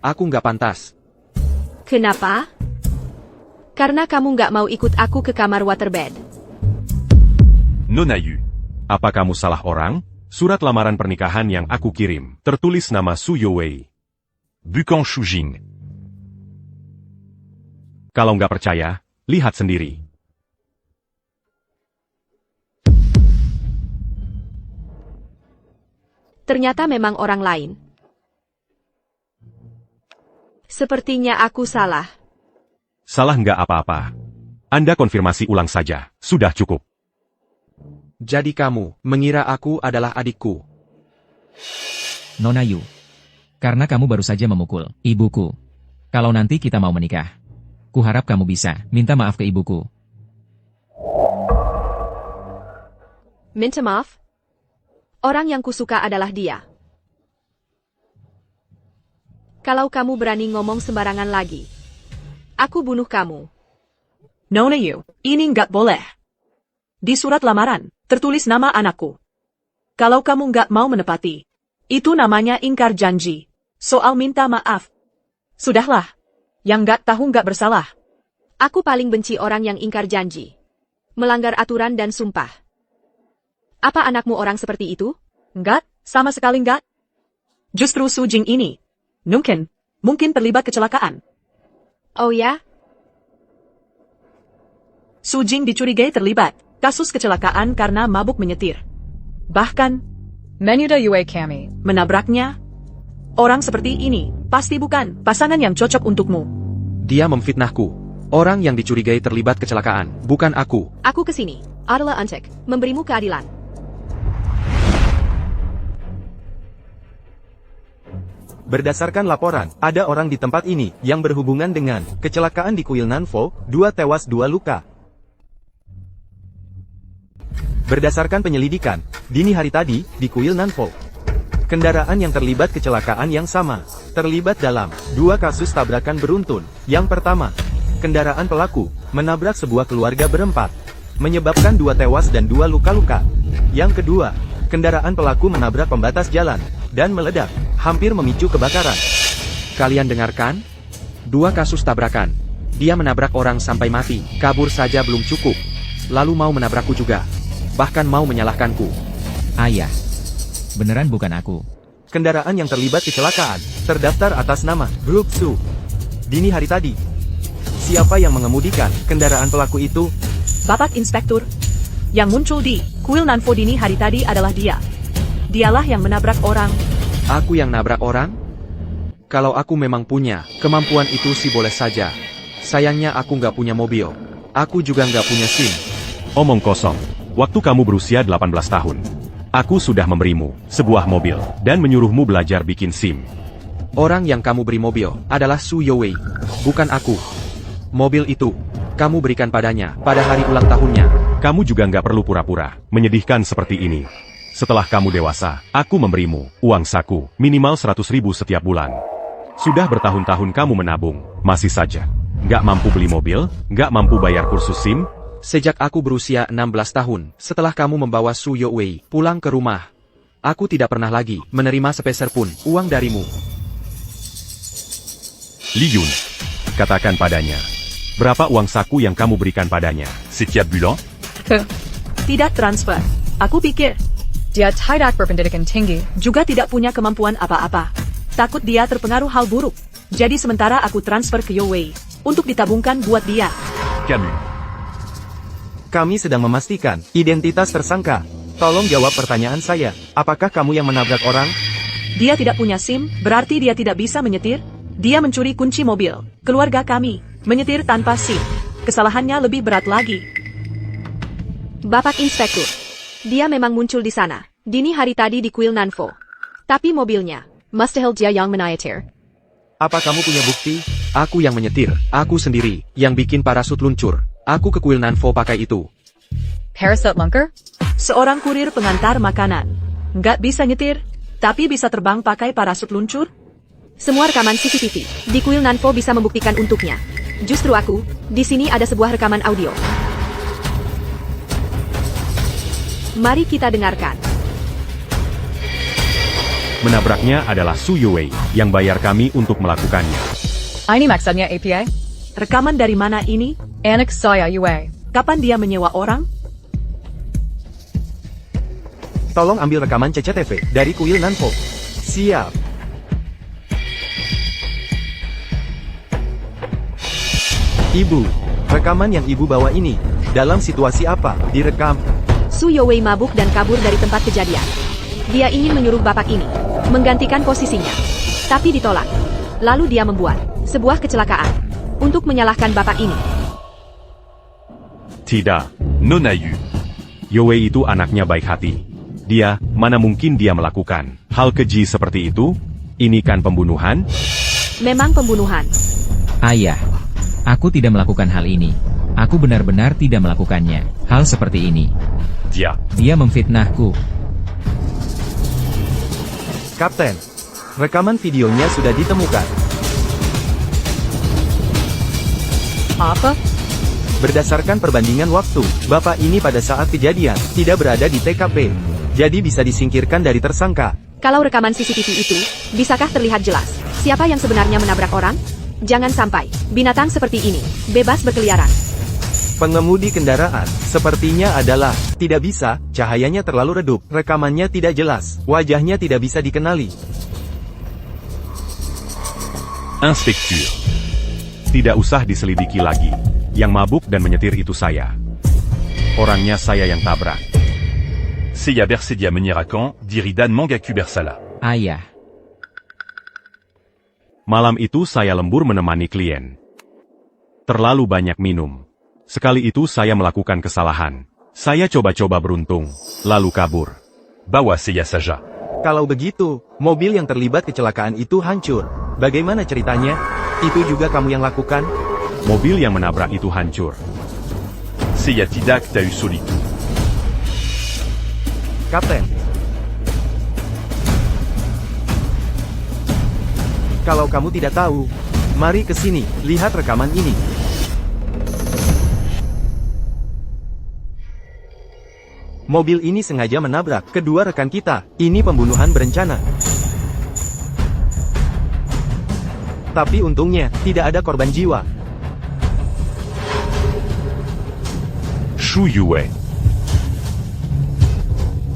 Aku nggak pantas. Kenapa? Karena kamu nggak mau ikut aku ke kamar waterbed. Nona Yu. Apa kamu salah orang? Surat lamaran pernikahan yang aku kirim, tertulis nama Su Youwei. Bukan Shujing. Kalau nggak percaya, lihat sendiri. Ternyata memang orang lain. Sepertinya aku salah. Salah nggak apa-apa. Anda konfirmasi ulang saja, sudah cukup. Jadi kamu mengira aku adalah adikku. Nona Yu. Karena kamu baru saja memukul ibuku. Kalau nanti kita mau menikah, kuharap kamu bisa minta maaf ke ibuku. Minta maaf? Orang yang kusuka adalah dia. Kalau kamu berani ngomong sembarangan lagi, aku bunuh kamu. Nona Yu, ini nggak boleh. Di surat lamaran, tertulis nama anakku. Kalau kamu nggak mau menepati, itu namanya ingkar janji. Soal minta maaf. Sudahlah. Yang nggak tahu nggak bersalah. Aku paling benci orang yang ingkar janji. Melanggar aturan dan sumpah. Apa anakmu orang seperti itu? Nggak, sama sekali nggak. Justru Su Jing ini. Mungkin terlibat kecelakaan. Oh ya? Su Jing dicurigai terlibat kasus kecelakaan karena mabuk menyetir. Bahkan, Menyuda Yue Kami menabraknya. Orang seperti ini pasti bukan pasangan yang cocok untukmu. Dia memfitnahku. Orang yang dicurigai terlibat kecelakaan, bukan aku. Aku kesini, adalah untuk memberimu keadilan. Berdasarkan laporan, ada orang di tempat ini yang berhubungan dengan kecelakaan di kuil Nanfo, 2 tewas 2 luka. Berdasarkan penyelidikan, dini hari tadi, di kuil Nanfo, kendaraan yang terlibat kecelakaan yang sama, terlibat dalam 2 kasus tabrakan beruntun. Yang pertama, kendaraan pelaku menabrak sebuah keluarga berempat, menyebabkan 2 tewas dan 2 luka-luka. Yang kedua, kendaraan pelaku menabrak pembatas jalan, dan meledak, hampir memicu kebakaran. Kalian dengarkan? 2 kasus tabrakan. Dia menabrak orang sampai mati, kabur saja belum cukup. Lalu mau menabrakku juga. Bahkan mau menyalahkanku. Ayah. Beneran bukan aku. Kendaraan yang terlibat kecelakaan, terdaftar atas nama Brooke Su. Dini hari tadi. Siapa yang mengemudikan kendaraan pelaku itu? Bapak Inspektur. Yang muncul di kuil Nanfo dini hari tadi adalah dia. Dialah yang menabrak orang. Aku yang nabrak orang? Kalau aku memang punya kemampuan itu sih boleh saja. Sayangnya aku nggak punya mobil. Aku juga nggak punya SIM. Omong kosong. Waktu kamu berusia 18 tahun. Aku sudah memberimu sebuah mobil dan menyuruhmu belajar bikin SIM. Orang yang kamu beri mobil adalah Su Youwei, bukan aku. Mobil itu, kamu berikan padanya pada hari ulang tahunnya. Kamu juga nggak perlu pura-pura menyedihkan seperti ini. Setelah kamu dewasa, aku memberimu uang saku minimal 100.000 setiap bulan. Sudah bertahun-tahun kamu menabung, masih saja nggak mampu beli mobil, nggak mampu bayar kursus SIM. Sejak aku berusia 16 tahun, setelah kamu membawa Su Youwei pulang ke rumah, aku tidak pernah lagi menerima sepeser pun uang darimu. Li Yun, katakan padanya, berapa uang saku yang kamu berikan padanya? Setiap bulan? Tidak transfer. Aku pikir dia tidak berpendidikan tinggi, juga tidak punya kemampuan apa-apa. Takut dia terpengaruh hal buruk. Jadi sementara aku transfer ke Youwei untuk ditabungkan buat dia. Camus. Kami sedang memastikan identitas tersangka. Tolong jawab pertanyaan saya. Apakah kamu yang menabrak orang? Dia tidak punya SIM, berarti dia tidak bisa menyetir. Dia mencuri kunci mobil keluarga kami, menyetir tanpa SIM. Kesalahannya lebih berat lagi. Bapak Inspektur, dia memang muncul di sana, dini hari tadi di kuil Nanfo. Tapi mobilnya, mustahil dia yang menyetir. Apa kamu punya bukti? Aku yang menyetir, aku sendiri, yang bikin parasut luncur. Aku ke kuil Nanfo pakai itu. Parasite Lunker? Seorang kurir pengantar makanan. Nggak bisa nyetir, tapi bisa terbang pakai parasut luncur? Semua rekaman CCTV di kuil Nanfo bisa membuktikan untuknya. Justru aku, di sini ada sebuah rekaman audio. Mari kita dengarkan. Menabraknya adalah Su Yuwei yang bayar kami untuk melakukannya. Ini maksudnya API? Rekaman dari mana ini? Anak saya Yue. Kapan dia menyewa orang? Tolong ambil rekaman CCTV dari kuil Nanfo. Siap. Ibu, rekaman yang ibu bawa ini, dalam situasi apa, direkam? Su Yuwei mabuk dan kabur dari tempat kejadian. Dia ingin menyuruh bapak ini menggantikan posisinya, tapi ditolak. Lalu dia membuat sebuah kecelakaan untuk menyalahkan bapak ini. Tidak, Nona Yu. Yuwei itu anaknya baik hati. Dia, mana mungkin dia melakukan hal keji seperti itu? Ini kan pembunuhan? Memang pembunuhan. Ayah, aku tidak melakukan hal ini. Aku benar-benar tidak melakukannya. Hal seperti ini. Dia memfitnahku. Kapten, rekaman videonya sudah ditemukan. Apa? Berdasarkan perbandingan waktu, bapak ini pada saat kejadian tidak berada di TKP. Jadi bisa disingkirkan dari tersangka. Kalau rekaman CCTV itu, bisakah terlihat jelas siapa yang sebenarnya menabrak orang? Jangan sampai binatang seperti ini bebas berkeliaran. Pengemudi kendaraan, sepertinya adalah, tidak bisa, cahayanya terlalu redup, rekamannya tidak jelas, wajahnya tidak bisa dikenali. Inspektur. Tidak usah diselidiki lagi. Yang mabuk dan menyetir itu saya. Orangnya saya yang tabrak. Seiya Bersedia Menyerakan, Diridan Mangaku Bersala. Ayah. Malam itu saya lembur menemani klien. Terlalu banyak minum. Sekali itu saya melakukan kesalahan. Saya coba-coba beruntung, lalu kabur. Bawa Seiya Saja. Kalau begitu, mobil yang terlibat kecelakaan itu hancur. Bagaimana ceritanya? Itu juga kamu yang lakukan? Mobil yang menabrak itu hancur. Seiya Tidak Tau Solitu. Kapten. Kalau kamu tidak tahu, mari ke sini, lihat rekaman ini. Mobil ini sengaja menabrak kedua rekan kita. Ini pembunuhan berencana. Tapi untungnya, tidak ada korban jiwa. Su Yuwei.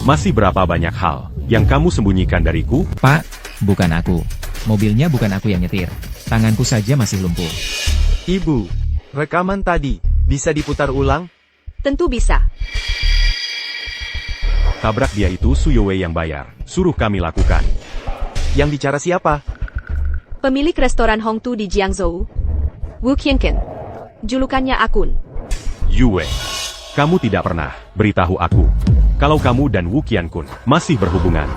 Masih berapa banyak hal yang kamu sembunyikan dariku? Pak, bukan aku. Mobilnya bukan aku yang nyetir. Tanganku saja masih lumpuh. Ibu, rekaman tadi, bisa diputar ulang? Tentu bisa. Tabrak dia itu Su Yuwei yang bayar. Suruh kami lakukan. Yang bicara siapa? Pemilik restoran Hongtu di Jiangzhou. Wu Qianqun. Julukannya Akun. Yuwei. Kamu tidak pernah beritahu aku. Kalau kamu dan Wu Qianqun masih berhubungan.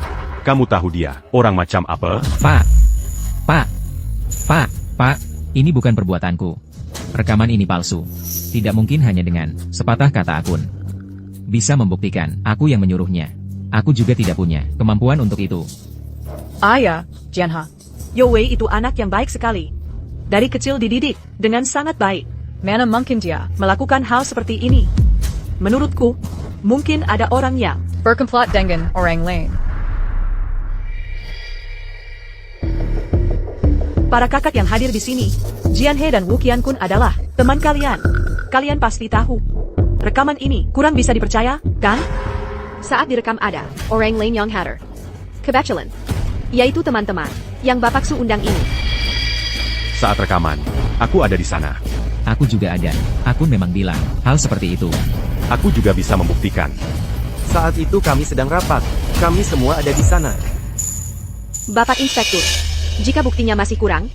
Kamu tahu dia orang macam apa? Pak, ini bukan perbuatanku. Rekaman ini palsu. Tidak mungkin hanya dengan sepatah kata Akun. Bisa membuktikan, aku yang menyuruhnya. Aku juga tidak punya kemampuan untuk itu. Ayah, Jianha. Yuwei itu anak yang baik sekali. Dari kecil dididik dengan sangat baik. Mana mungkin dia melakukan hal seperti ini? Menurutku, mungkin ada orang yang berkomplot dengan orang lain. Para kakak yang hadir di sini, Jianhe dan Wu Qianqun adalah teman kalian. Kalian pasti tahu. Rekaman ini kurang bisa dipercaya, kan? Saat direkam ada orang lain yang hadir. Kebetulan, yaitu teman-teman yang Bapak Su undang ini. Saat rekaman, aku ada di sana. Aku juga ada. Akun memang bilang hal seperti itu. Aku juga bisa membuktikan. Saat itu kami sedang rapat. Kami semua ada di sana. Bapak Inspektur, jika buktinya masih kurang,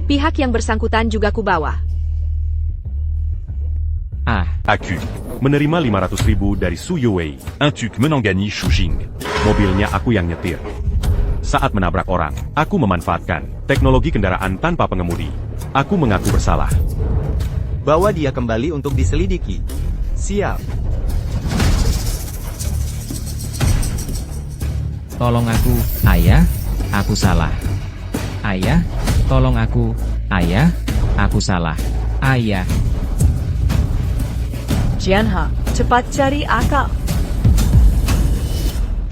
pihak yang bersangkutan juga kubawa. Aku menerima 500.000 dari Su Yuwei. Intuk menangani Shu Jing. Mobilnya aku yang nyetir. Saat menabrak orang, aku memanfaatkan teknologi kendaraan tanpa pengemudi. Aku mengaku bersalah. Bawa dia kembali untuk diselidiki. Siap. tolong aku, ayah, aku salah. Ayah, tolong aku, ayah, aku salah. Ayah. Jianhe, cepat cari akal.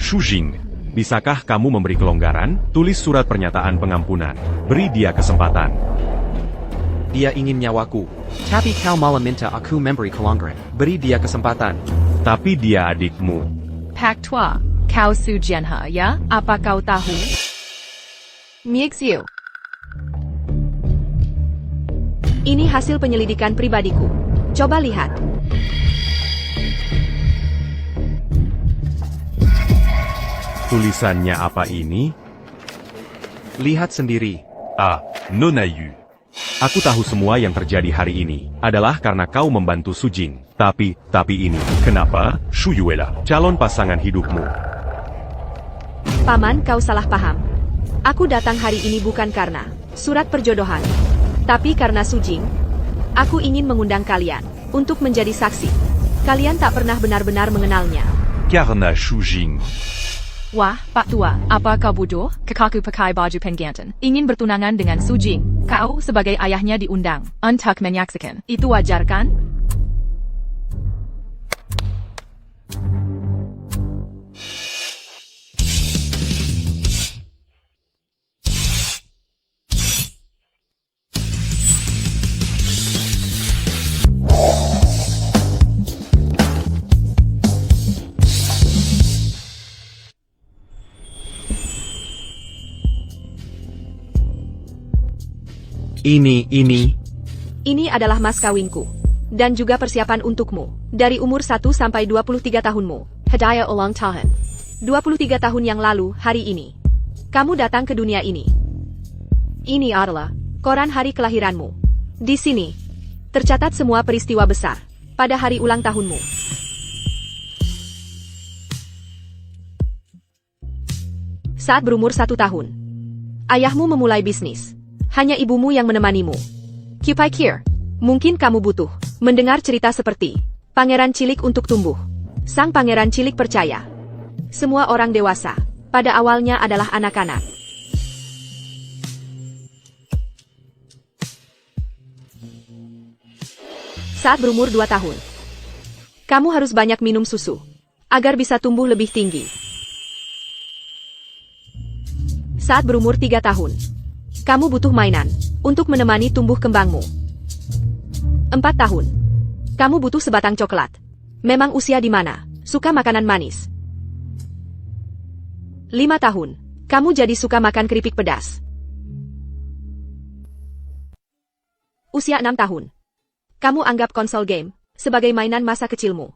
Shu Jing, bisakah kamu memberi kelonggaran? Tulis surat pernyataan pengampunan. Beri dia kesempatan. Dia ingin nyawaku. Tapi kau malah minta aku memberi kelonggaran. Beri dia kesempatan. Tapi dia adikmu. Pak Tua, kau Su Jianhe ya? Apa kau tahu? Mixiu. Ini hasil penyelidikan pribadiku. Coba lihat. Tulisannya apa ini? Lihat sendiri. Ah, Nona Yu. Aku tahu semua yang terjadi hari ini adalah karena kau membantu Su Jing. Tapi ini, kenapa? Shu Yuela, calon pasangan hidupmu. Paman, kau salah paham. Aku datang hari ini bukan karena surat perjodohan, tapi karena Su Jing. Aku ingin mengundang kalian untuk menjadi saksi. Kalian tak pernah benar-benar mengenalnya. Karena Shu Jing. Wah, Pak Tua, apa kau bodoh? Kakakku pakai baju pengantin. Ingin bertunangan dengan Su Jing. Kau sebagai ayahnya diundang untuk menyaksikan. Itu wajar kan? Ini adalah mas kawinku. Dan juga persiapan untukmu. Dari umur 1 sampai 23 tahunmu. Hadiah ulang tahun. 23 tahun yang lalu, hari ini. Kamu datang ke dunia ini. Ini adalah koran hari kelahiranmu. Di sini, tercatat semua peristiwa besar. Pada hari ulang tahunmu. Saat berumur 1 tahun. Ayahmu memulai bisnis. Hanya ibumu yang menemanimu. Kupikir, mungkin kamu butuh mendengar cerita seperti Pangeran Cilik untuk tumbuh. Sang Pangeran Cilik percaya. Semua orang dewasa, pada awalnya adalah anak-anak. Saat berumur 2 tahun. Kamu harus banyak minum susu, agar bisa tumbuh lebih tinggi. Saat berumur 3 tahun. Kamu butuh mainan untuk menemani tumbuh kembangmu. 4 tahun. Kamu butuh sebatang coklat. Memang usia di mana suka makanan manis. 5 tahun. Kamu jadi suka makan keripik pedas. Usia 6 tahun. Kamu anggap konsol game sebagai mainan masa kecilmu.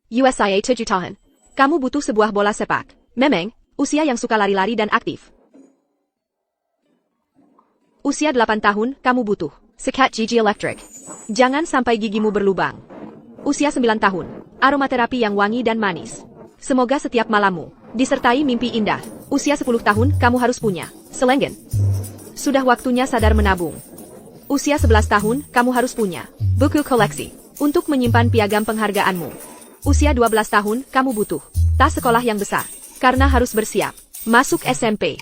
USIA 7 tahun. Kamu butuh sebuah bola sepak. Memang, usia yang suka lari-lari dan aktif. Usia 8 tahun, kamu butuh sikat gigi elektrik. Jangan sampai gigimu berlubang. Usia 9 tahun, aromaterapi yang wangi dan manis. Semoga setiap malammu disertai mimpi indah. Usia 10 tahun, kamu harus punya selenggen. Sudah waktunya sadar menabung. Usia 11 tahun, kamu harus punya buku koleksi untuk menyimpan piagam penghargaanmu. Usia 12 tahun, kamu butuh tas sekolah yang besar karena harus bersiap masuk SMP.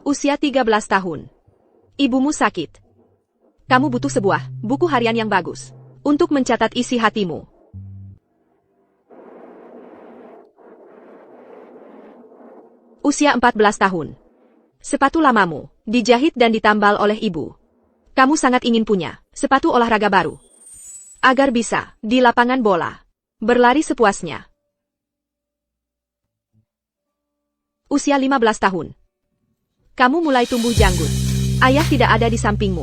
Usia 13 tahun. Ibumu sakit. Kamu butuh sebuah buku harian yang bagus untuk mencatat isi hatimu. Usia 14 tahun. Sepatu lamamu dijahit dan ditambal oleh ibu. Kamu sangat ingin punya sepatu olahraga baru agar bisa di lapangan bola berlari sepuasnya. Usia 15 tahun. Kamu mulai tumbuh janggut. Ayah tidak ada di sampingmu.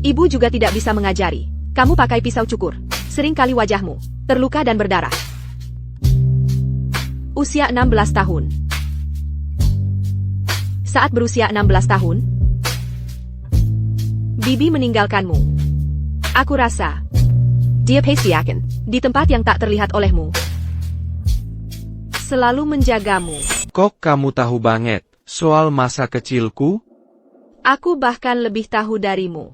Ibu juga tidak bisa mengajari. Kamu pakai pisau cukur. Seringkali wajahmu terluka dan berdarah. Usia 16 tahun. Saat berusia 16 tahun, Bibi meninggalkanmu. Aku rasa dia pasti akan di tempat yang tak terlihat olehmu. Selalu menjagamu. Kok kamu tahu banget soal masa kecilku? Aku bahkan lebih tahu darimu.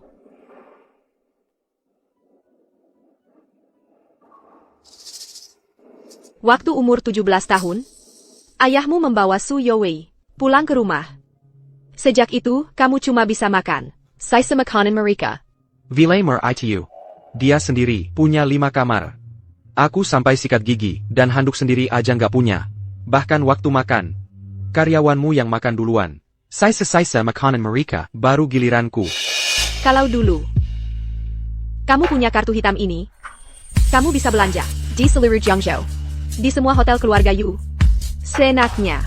Waktu umur 17 tahun, ayahmu membawa Su Youwei pulang ke rumah. Sejak itu, kamu cuma bisa makan sisa makanan mereka. Villamer ITU. Dia sendiri punya 5 kamar. Aku sampai sikat gigi dan handuk sendiri aja nggak punya. Bahkan waktu makan, karyawanmu yang makan duluan. Sisa makanan mereka, baru giliranku. Kalau dulu kamu punya kartu hitam ini, kamu bisa belanja di seluruh Jiangzhou, di semua hotel keluarga Yu, seenaknya.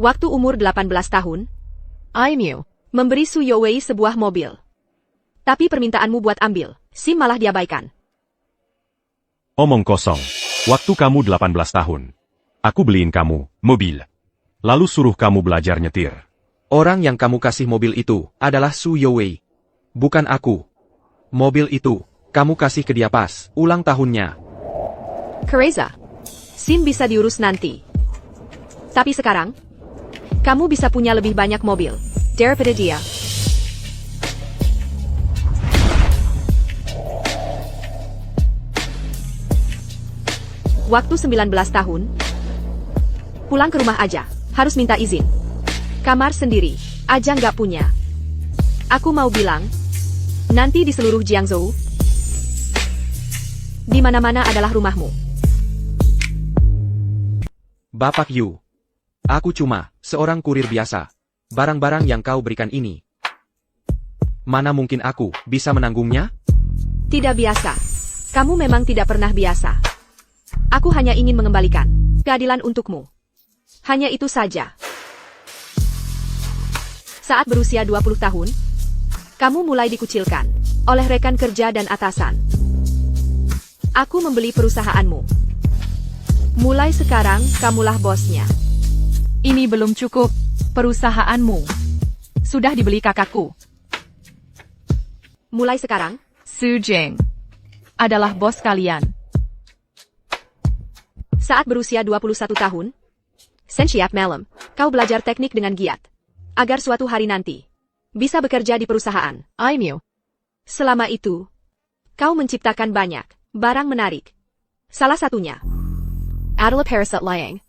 Waktu umur 18 tahun, Aimyu memberi Su Youwei sebuah mobil. Tapi permintaanmu buat ambil SIM malah diabaikan. Omong kosong. Waktu kamu 18 tahun. Aku beliin kamu mobil. Lalu suruh kamu belajar nyetir. Orang yang kamu kasih mobil itu adalah Su Youwei. Bukan aku. Mobil itu, kamu kasih ke dia pas ulang tahunnya. Kereza, SIM bisa diurus nanti. Tapi sekarang, kamu bisa punya lebih banyak mobil daripada dia. Waktu 19 tahun, pulang ke rumah aja, harus minta izin. Kamar sendiri, aja nggak punya. Aku mau bilang, nanti di seluruh Jiangzhou, di mana-mana adalah rumahmu. Bapak Yu. Aku cuma seorang kurir biasa. Barang-barang yang kau berikan ini, mana mungkin aku bisa menanggungnya? Tidak biasa. Kamu memang tidak pernah biasa. Aku hanya ingin mengembalikan keadilan untukmu. Hanya itu saja. Saat berusia 20 tahun, kamu mulai dikucilkan oleh rekan kerja dan atasan. Aku membeli perusahaanmu. Mulai sekarang, kamulah bosnya. Ini belum cukup. Perusahaanmu sudah dibeli kakakku. Mulai sekarang, Su Jing adalah bos kalian. Saat berusia 21 tahun, setiap malam, kau belajar teknik dengan giat. Agar suatu hari nanti, bisa bekerja di perusahaan Aimyu. Selama itu, kau menciptakan banyak barang menarik. Salah satunya adalah parasut Liang.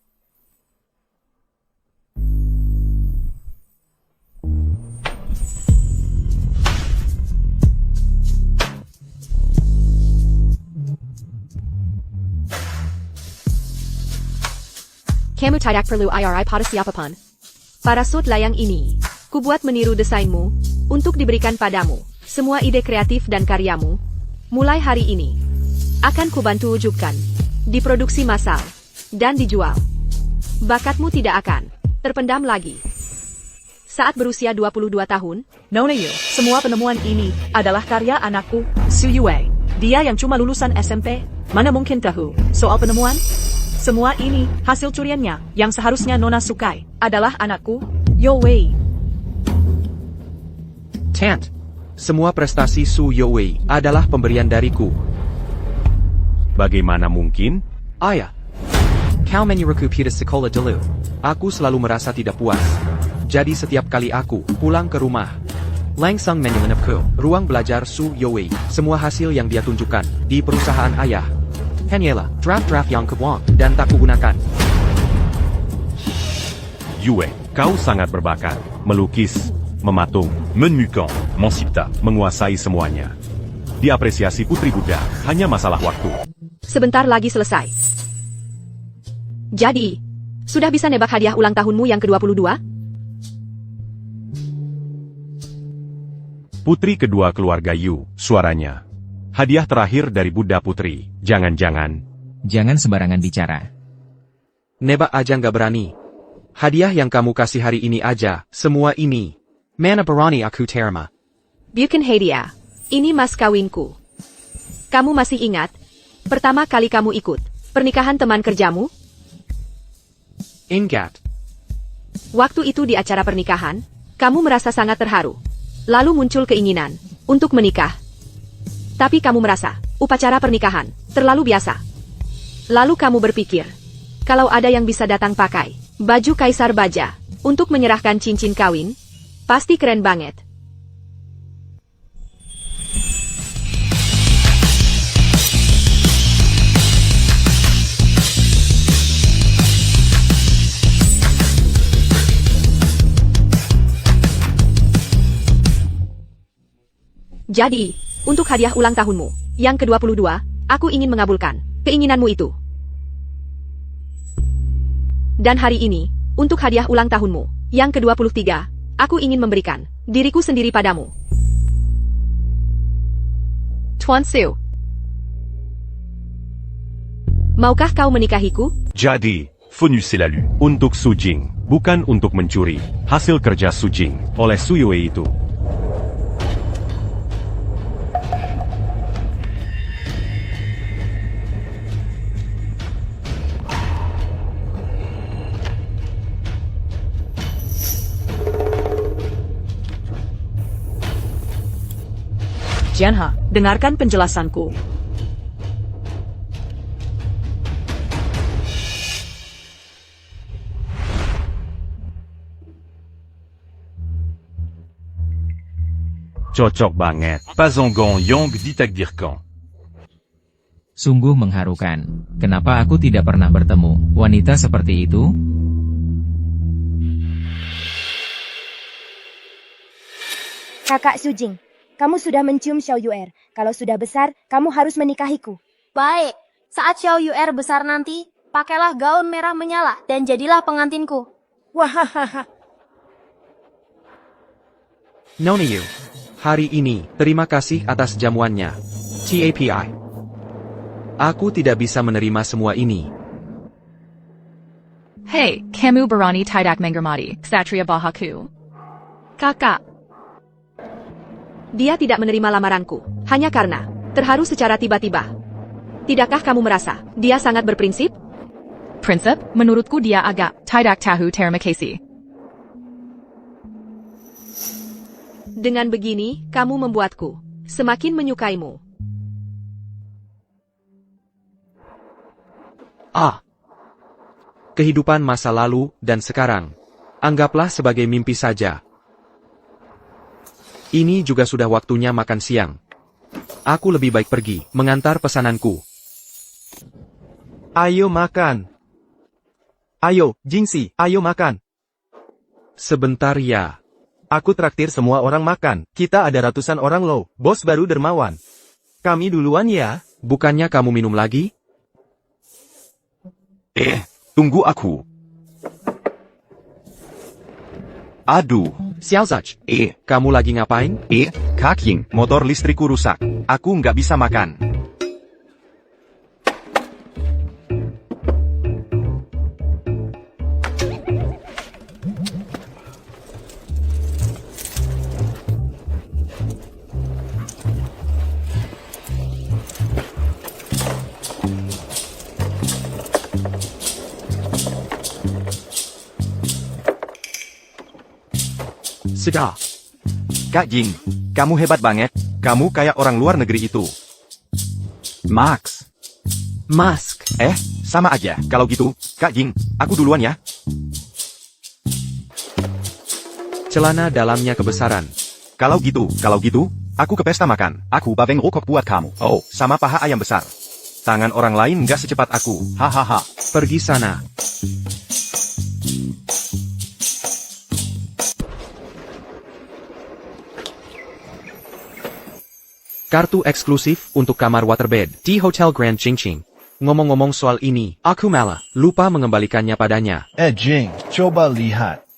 Kamu tidak perlu IRI pada siapapun. Parasut layang ini, kubuat meniru desainmu, untuk diberikan padamu. Semua ide kreatif dan karyamu, mulai hari ini, akan kubantu wujudkan, diproduksi massal, dan dijual. Bakatmu tidak akan terpendam lagi. Saat berusia 22 tahun, Nona Yu, semua penemuan ini adalah karya anakku, Su Youwei. Dia yang cuma lulusan SMP, mana mungkin tahu soal penemuan? Semua ini, hasil curiannya, yang seharusnya Nona sukai, adalah anakku, Youwei. Tant. Semua prestasi Su Youwei adalah pemberian dariku. Bagaimana mungkin? Ayah. Kau menyuruhku putus sekolah dulu. Aku selalu merasa tidak puas. Jadi setiap kali aku pulang ke rumah, langsung menyelinapku ruang belajar Su Youwei. Semua hasil yang dia tunjukkan di perusahaan ayah hanyalah draft-draft yang kebuang dan tak kugunakan. Yue, kau sangat berbakat. Melukis, mematung, Menmukan, Mansipta. menguasai semuanya. Diapresiasi Putri Buddha, hanya masalah waktu. Sebentar lagi selesai. Jadi, sudah bisa nebak hadiah ulang tahunmu yang ke-22? Putri kedua keluarga Yu, suaranya. Hadiah terakhir dari Buddha Putri, jangan-jangan. Jangan sembarangan bicara. Nebak aja nggak berani. Hadiah yang kamu kasih hari ini aja, semua ini. Mana berani aku terima. Bukan hadiah. Ini mas kawinku. Kamu masih ingat? Pertama kali kamu ikut pernikahan teman kerjamu? Ingat. Waktu itu di acara pernikahan, kamu merasa sangat terharu. Lalu muncul keinginan untuk menikah. Tapi kamu merasa upacara pernikahan terlalu biasa. Lalu kamu berpikir, kalau ada yang bisa datang pakai baju kaisar baja untuk menyerahkan cincin kawin, pasti keren banget. Jadi, untuk hadiah ulang tahunmu, yang ke-22, aku ingin mengabulkan keinginanmu itu. Dan hari ini, untuk hadiah ulang tahunmu, yang ke-23, aku ingin memberikan diriku sendiri padamu. Tuan Su, Maukah kau menikahiku? Jadi, Phonus c'est la lue. Untuk Su Jing, bukan untuk mencuri. Hasil kerja Su Jing oleh Su Yue itu. Jianhe, dengarkan penjelasanku. Cocok banget. Pas en gant Yang dit Takdirkan. Sungguh mengharukan. Kenapa aku tidak pernah bertemu wanita seperti itu? Kakak Sujing, kamu sudah mencium Xiao Yuer. Kalau sudah besar, kamu harus menikahiku. Baik, saat Xiao Yuer besar nanti, pakailah gaun merah menyala dan jadilah pengantinku. Wahahaha. Nona Yu, hari ini, terima kasih atas jamuannya. TAPI. Aku tidak bisa menerima semua ini. Hey, kamu berani tidak menghormati Ksatria Bahaku. Kakak. Dia tidak menerima lamaranku, hanya karena terharu secara tiba-tiba. Tidakkah kamu merasa dia sangat berprinsip? Prinsip, menurutku dia agak tidak tahu terima kasih. Dengan begini, kamu membuatku semakin menyukaimu. Kehidupan masa lalu dan sekarang. Anggaplah sebagai mimpi saja. Ini juga sudah waktunya makan siang. Aku lebih baik pergi, mengantar pesananku. Ayo makan. Ayo, Jingxi, ayo makan. Sebentar ya. Aku traktir semua orang makan. Kita ada ratusan orang loh, bos baru dermawan. Kami duluan ya. Bukannya kamu minum lagi? Tunggu aku. Aduh. Xiaozach, kamu lagi ngapain? Kak Ying, motor listrikku rusak. Aku nggak bisa makan. Sudah. Kak Ying, kamu hebat banget. Kamu kayak orang luar negeri itu. Max. Mask. Sama aja. Kalau gitu, Kak Ying, aku duluan ya. Celana dalamnya kebesaran. Kalau gitu, aku ke pesta makan. Aku babeng rokok buat kamu. Oh, sama paha ayam besar. Tangan orang lain nggak secepat aku. Hahaha. Pergi sana. Kartu eksklusif untuk kamar waterbed di Hotel Grand Qingqing. Ngomong-ngomong soal ini, aku malah lupa mengembalikannya padanya. Jing, coba lihat.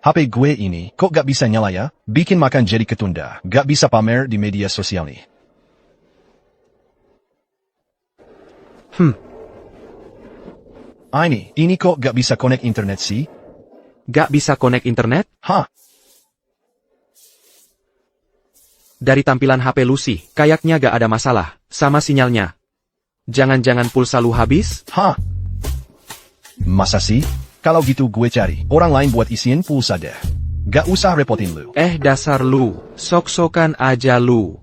HP gue ini kok gak bisa nyala ya? Bikin makan jadi ketunda. Gak bisa pamer di media sosial nih. Ini kok gak bisa connect internet sih? Gak bisa connect internet? Hah? Dari tampilan HP Lucy, kayaknya gak ada masalah sama sinyalnya. Jangan-jangan pulsa lu habis? Hah? Masa sih? Kalau gitu gue cari orang lain buat isiin pulsa deh. Gak usah repotin lu. Dasar lu, sok-sokan aja lu.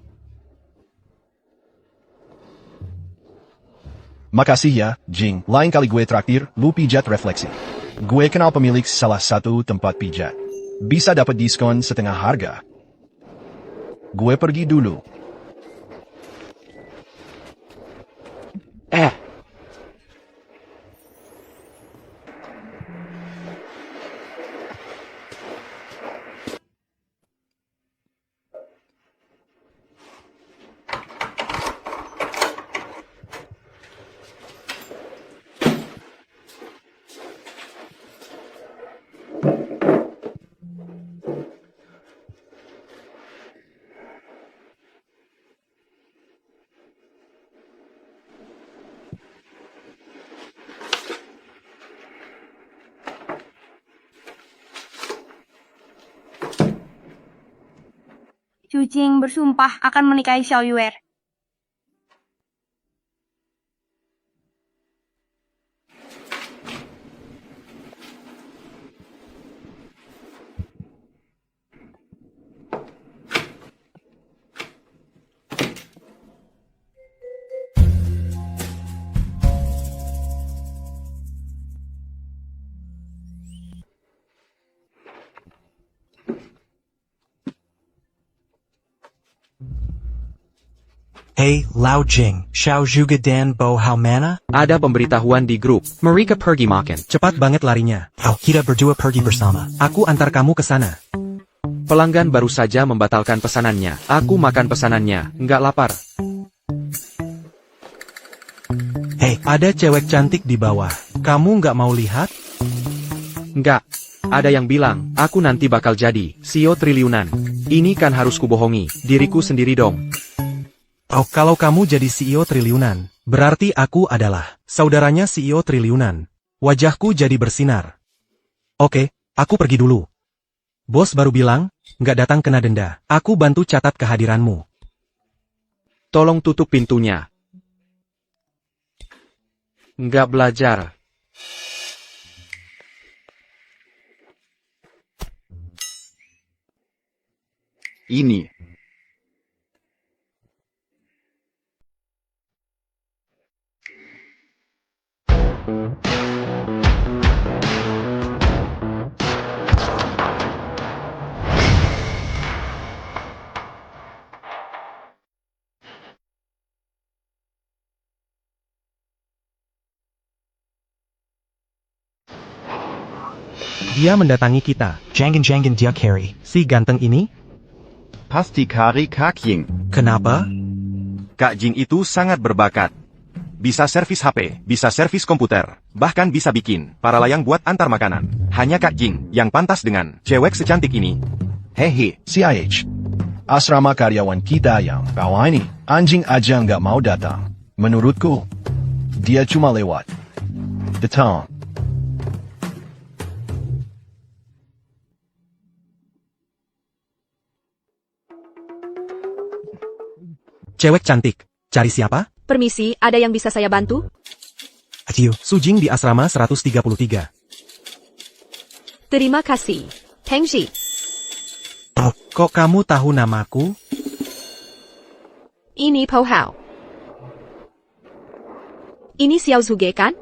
Makasih ya, Jing. Lain kali gue traktir, lu pijat refleksi. Gue kenal pemilik salah satu tempat pijat. Bisa dapat diskon setengah harga. Gue pergi dulu. Sujing bersumpah akan menikahi Xiao Yuer. Hey, Lao Jing, Xiao juga dan Bo Hao mana? Ada pemberitahuan di grup. Mereka pergi makan. Cepat banget larinya. Kita berdua pergi bersama. Aku antar kamu ke sana. Pelanggan baru saja membatalkan pesanannya. Aku makan pesanannya, nggak lapar. Hey, ada cewek cantik di bawah. Kamu nggak mau lihat? Nggak. Ada yang bilang, aku nanti bakal jadi CEO triliunan. Ini kan harus kubohongi diriku sendiri dong. Oh, kalau kamu jadi CEO triliunan, berarti aku adalah saudaranya CEO triliunan. Wajahku jadi bersinar. Oke, aku pergi dulu. Bos baru bilang, nggak datang kena denda. Aku bantu catat kehadiranmu. Tolong tutup pintunya. Nggak belajar. Ini. Dia mendatangi kita. Jangan dia carry. Si ganteng ini? Pasti Kari Kak Ying. Kenapa? Kak Jing itu sangat berbakat. Bisa servis HP, bisa servis komputer, bahkan bisa bikin para layang buat antar makanan. Hanya Kak Jing yang pantas dengan cewek secantik ini. Hehe, CIH. Asrama karyawan kita yang bawah ini, anjing aja nggak mau datang. Menurutku, dia cuma lewat. Datang. Cewek cantik. Cari siapa? Permisi, ada yang bisa saya bantu? Aciu, Sujing di asrama 133. Terima kasih. Tengji. Oh, kok kamu tahu namaku? Ini Po Hao. Ini Xiao Zuge kan?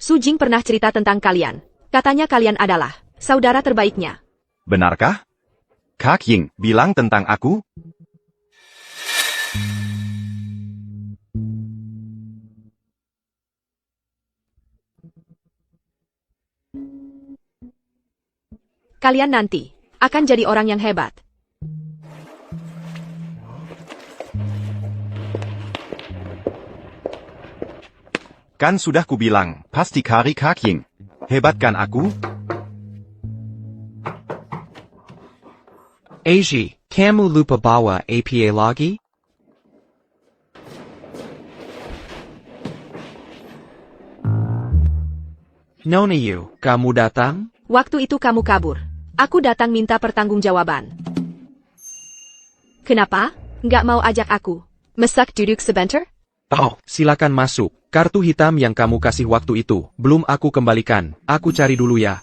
Sujing pernah cerita tentang kalian. Katanya kalian adalah saudara terbaiknya. Benarkah? Kak Ying bilang tentang aku? Kalian nanti akan jadi orang yang hebat. Kan sudah kubilang, pasti Kari Kak Ying. Hebat kan aku? Aji, kamu lupa bawa APA lagi? Nona Yu, kamu datang? Waktu itu kamu kabur. Aku datang minta pertanggungjawaban. Kenapa? Nggak mau ajak aku? Masak duduk sebentar? Oh, silakan masuk. Kartu hitam yang kamu kasih waktu itu, belum aku kembalikan. Aku cari dulu ya.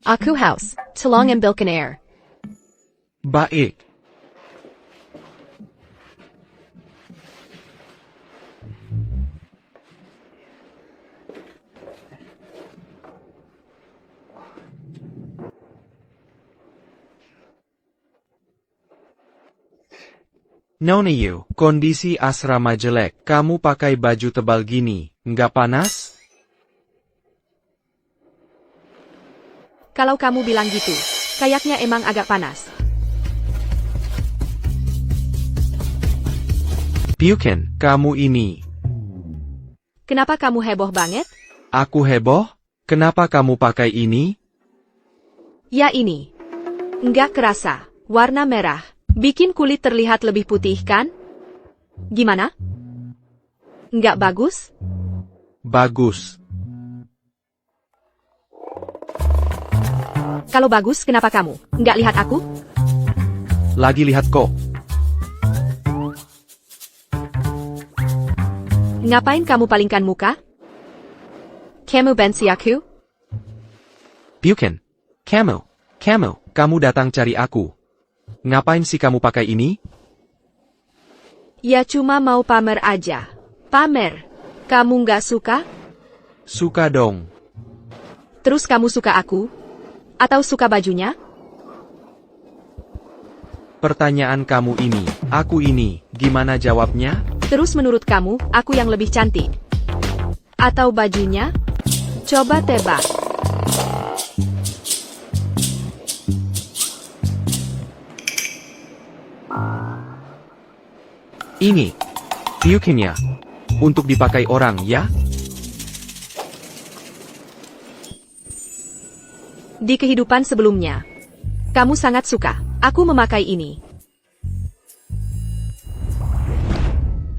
Aku House, tolong ambilkan air. Baik. Nona Yu, kondisi asrama jelek. Kamu pakai baju tebal gini, nggak panas? Kalau kamu bilang gitu, kayaknya emang agak panas. Pyuken, kamu ini. Kenapa kamu heboh banget? Aku heboh? Kenapa kamu pakai ini? Ya ini. Nggak kerasa. Warna merah. Bikin kulit terlihat lebih putih, kan? Gimana? Nggak bagus? Bagus. Kalau bagus, kenapa kamu nggak lihat aku? Lagi lihat kok. Ngapain kamu palingkan muka? Kamu benci aku? Bukan. Kamu datang cari aku. Ngapain sih kamu pakai ini? Ya cuma mau pamer aja. Pamer. Kamu nggak suka? Suka dong. Terus kamu suka aku? Atau suka bajunya? Pertanyaan kamu ini, aku ini, gimana jawabnya? Terus menurut kamu, aku yang lebih cantik? Atau bajunya? Coba tebak. Ini. Bukannya. Untuk dipakai orang, ya? Di kehidupan sebelumnya, kamu sangat suka aku memakai ini.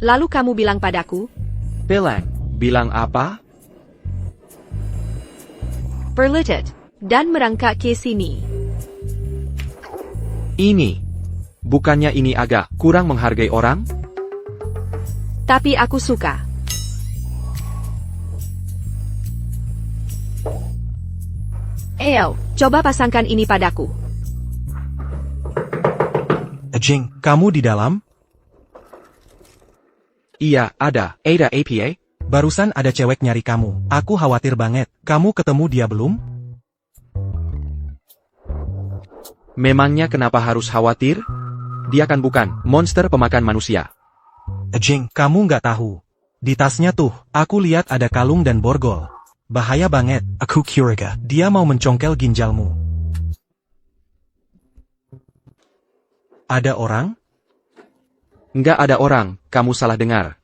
Lalu kamu bilang padaku, Bilang apa? berlutut, dan merangkak ke sini. Ini. Bukannya ini agak kurang menghargai orang? Tapi aku suka. Ayo, coba pasangkan ini padaku. Jing, kamu di dalam? Iya, ada. Ada APA? Barusan ada cewek nyari kamu. Aku khawatir banget. Kamu ketemu dia belum? Memangnya kenapa harus khawatir? Dia kan bukan monster pemakan manusia. Jing, kamu nggak tahu. Di tasnya tuh, aku lihat ada kalung dan borgol. Bahaya banget. Aku curiga dia mau mencongkel ginjalmu. Ada orang? Nggak ada orang, kamu salah dengar.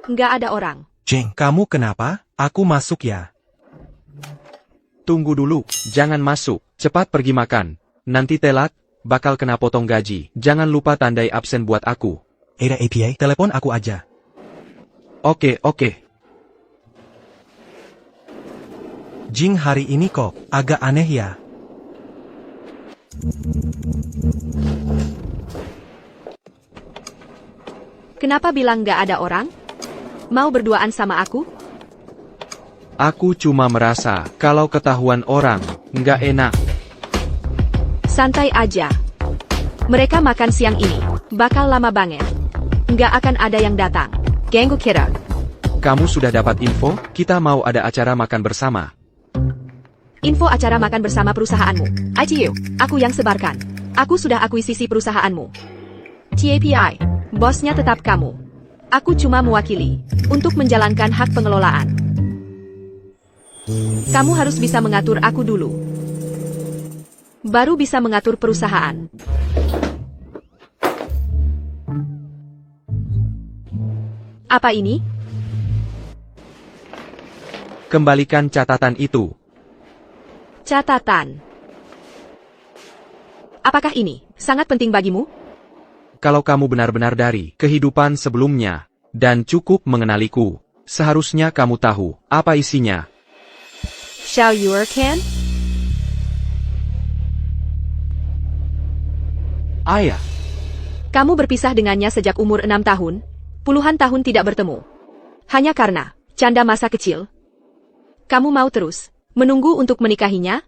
Nggak ada orang. Jing, kamu kenapa? Aku masuk ya. Tunggu dulu, jangan masuk. Cepat pergi makan. Nanti telat, bakal kena potong gaji. Jangan lupa tandai absen buat aku. Ada APA, telepon aku aja. Oke. Jing, hari ini kok agak aneh ya. Kenapa bilang nggak ada orang? Mau berduaan sama aku? Aku cuma merasa, kalau ketahuan orang, nggak enak. Santai aja. Mereka makan siang ini, bakal lama banget. Nggak akan ada yang datang. Ganggu kira. Kamu sudah dapat info, kita mau ada acara makan bersama. Info acara makan bersama perusahaanmu. ITU, aku yang sebarkan. Aku sudah akuisisi perusahaanmu. TAPI, bosnya tetap kamu. Aku cuma mewakili, untuk menjalankan hak pengelolaan. Kamu harus bisa mengatur aku dulu. Baru bisa mengatur perusahaan. Apa ini? Kembalikan catatan itu. Catatan. Apakah ini sangat penting bagimu? Kalau kamu benar-benar dari kehidupan sebelumnya, dan cukup mengenaliku, seharusnya kamu tahu apa isinya. Xiao Yuer can? Ayah. Kamu berpisah dengannya sejak umur 6 tahun. Puluhan tahun tidak bertemu. Hanya karena canda masa kecil. Kamu mau terus menunggu untuk menikahinya?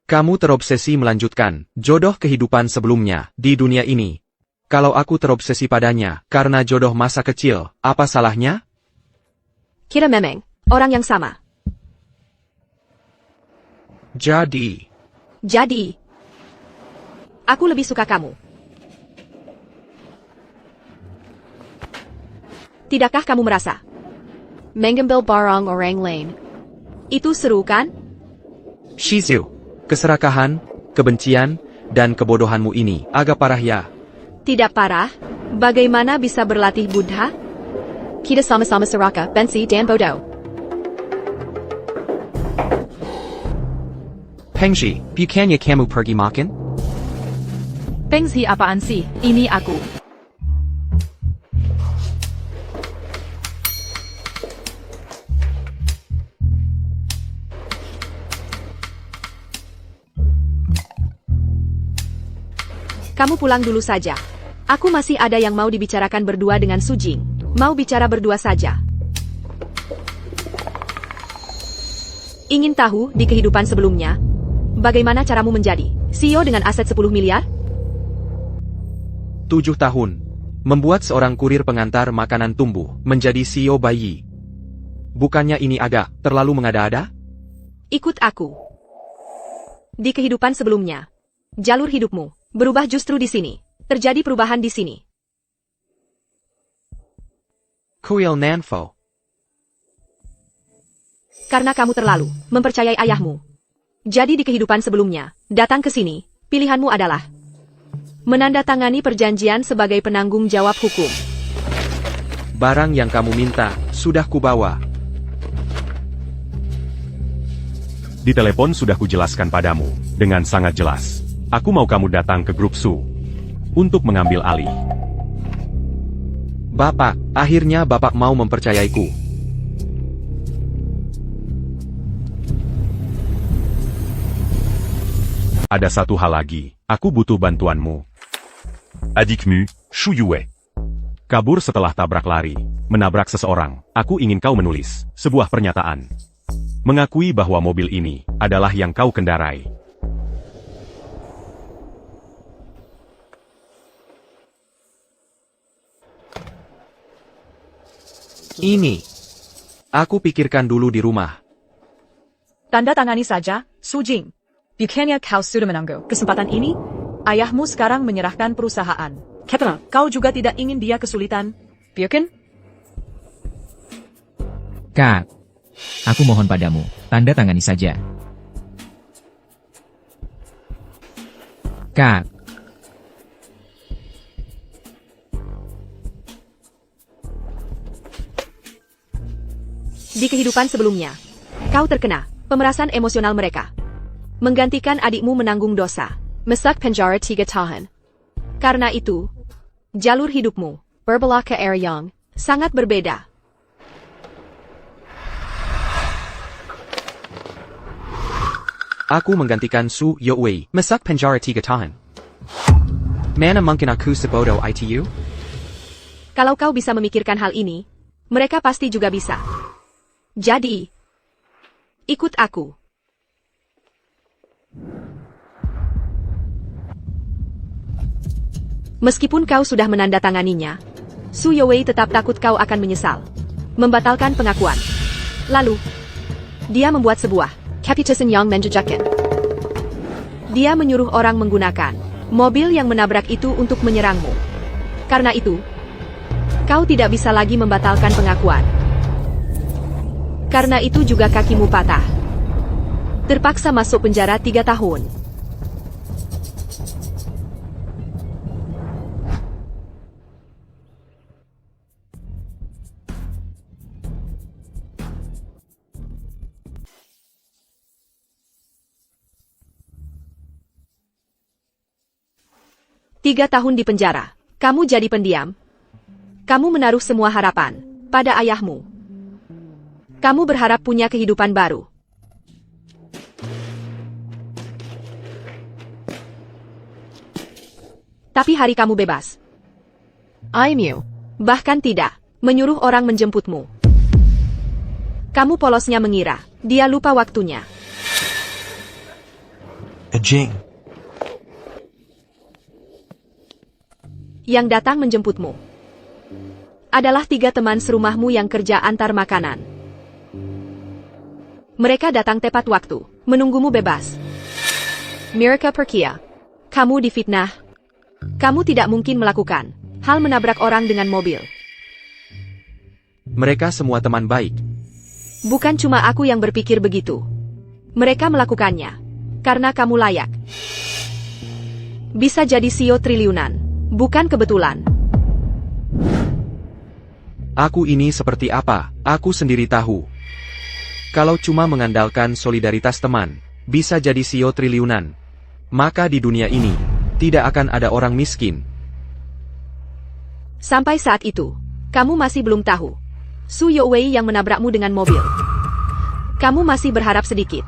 Kamu terobsesi melanjutkan jodoh kehidupan sebelumnya di dunia ini. Kalau aku terobsesi padanya karena jodoh masa kecil, apa salahnya? Kira memang orang yang sama. Jadi, aku lebih suka kamu. Tidakkah kamu merasa mengambil barang orang lain itu seru, kan? Shizu, keserakahan, kebencian, dan kebodohanmu ini agak parah ya. Tidak parah. Bagaimana bisa berlatih Buddha? Kita sama-sama seraka, benci dan bodoh. Pengji, bukannya kamu pergi makan? Pengzi apaan sih? Ini aku. Kamu pulang dulu saja. Aku masih ada yang mau dibicarakan berdua dengan Su Jing. Mau bicara berdua saja. Ingin tahu di kehidupan sebelumnya, bagaimana caramu menjadi CEO dengan aset 10 miliar? 7 tahun. Membuat seorang kurir pengantar makanan tumbuh menjadi CEO bayi. Bukannya ini agak terlalu mengada-ada? Ikut aku. Di kehidupan sebelumnya, jalur hidupmu berubah justru di sini. Terjadi perubahan di sini. Kuil Nanfo. Karena kamu terlalu mempercayai ayahmu. Jadi di kehidupan sebelumnya, datang ke sini, pilihanmu adalah menandatangani perjanjian sebagai penanggung jawab hukum. Barang yang kamu minta, sudah kubawa. Di telepon sudah kujelaskan padamu, dengan sangat jelas. Aku mau kamu datang ke grup Su untuk mengambil alih. Bapak, akhirnya Bapak mau mempercayaiku. Ada satu hal lagi, aku butuh bantuanmu. Adikmu, Shu Yue. Kabur setelah tabrak lari, menabrak seseorang. Aku ingin kau menulis sebuah pernyataan. Mengakui bahwa mobil ini adalah yang kau kendarai. Ini. Aku pikirkan dulu di rumah. Tanda tangani saja, Su Jing. Bukannya kau sudah menunggu kesempatan ini? Ayahmu sekarang menyerahkan perusahaan. Kepala, kau juga tidak ingin dia kesulitan, bukan? Kak, aku mohon padamu, tanda tangani saja. Kak. Di kehidupan sebelumnya, kau terkena pemerasan emosional mereka. Menggantikan adikmu menanggung dosa. Mesak penjara 3 tahun. Karena itu, jalur hidupmu berbelok ke arah yang sangat berbeda. Aku menggantikan Su Yue, mesak penjara 3 tahun. Mana mungkin aku sebodoh itu? Kalau kau bisa memikirkan hal ini, mereka pasti juga bisa. Jadi, ikut aku. Meskipun kau sudah menandatanganinya, Su Yue tetap takut kau akan menyesal. Membatalkan pengakuan. Lalu, dia membuat sebuah keputusan yang menjejakkan. Dia menyuruh orang menggunakan mobil yang menabrak itu untuk menyerangmu. Karena itu, kau tidak bisa lagi membatalkan pengakuan. Karena itu juga kakimu patah. Terpaksa masuk penjara 3 tahun. Tiga tahun di penjara. Kamu jadi pendiam. Kamu menaruh semua harapan pada ayahmu. Kamu berharap punya kehidupan baru. Tapi hari kamu bebas. IMU. Bahkan tidak. Menyuruh orang menjemputmu. Kamu polosnya mengira dia lupa waktunya. Jing. Yang datang menjemputmu adalah 3 teman serumahmu yang kerja antar makanan. Mereka datang tepat waktu, menunggumu bebas. Mereka perkia. Kamu difitnah. Kamu tidak mungkin melakukan hal menabrak orang dengan mobil. Mereka semua teman baik. Bukan cuma aku yang berpikir begitu. Mereka melakukannya karena kamu layak. Bisa jadi CEO triliunan, bukan kebetulan. Aku ini seperti apa, aku sendiri tahu. Kalau cuma mengandalkan solidaritas teman, bisa jadi CEO triliunan. Maka di dunia ini, tidak akan ada orang miskin. Sampai saat itu, kamu masih belum tahu. Su Youwei yang menabrakmu dengan mobil. Kamu masih berharap sedikit.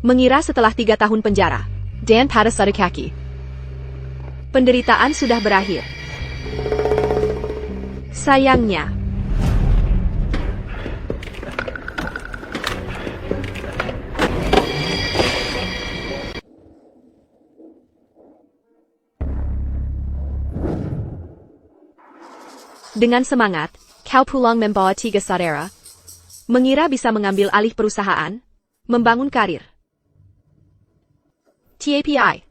Mengira setelah 3 tahun penjara, Dan pada satu kaki. penderitaan sudah berakhir. Sayangnya, dengan semangat, kau pulang membawa 3 saudara, mengira bisa mengambil alih perusahaan, membangun karir. TAPI.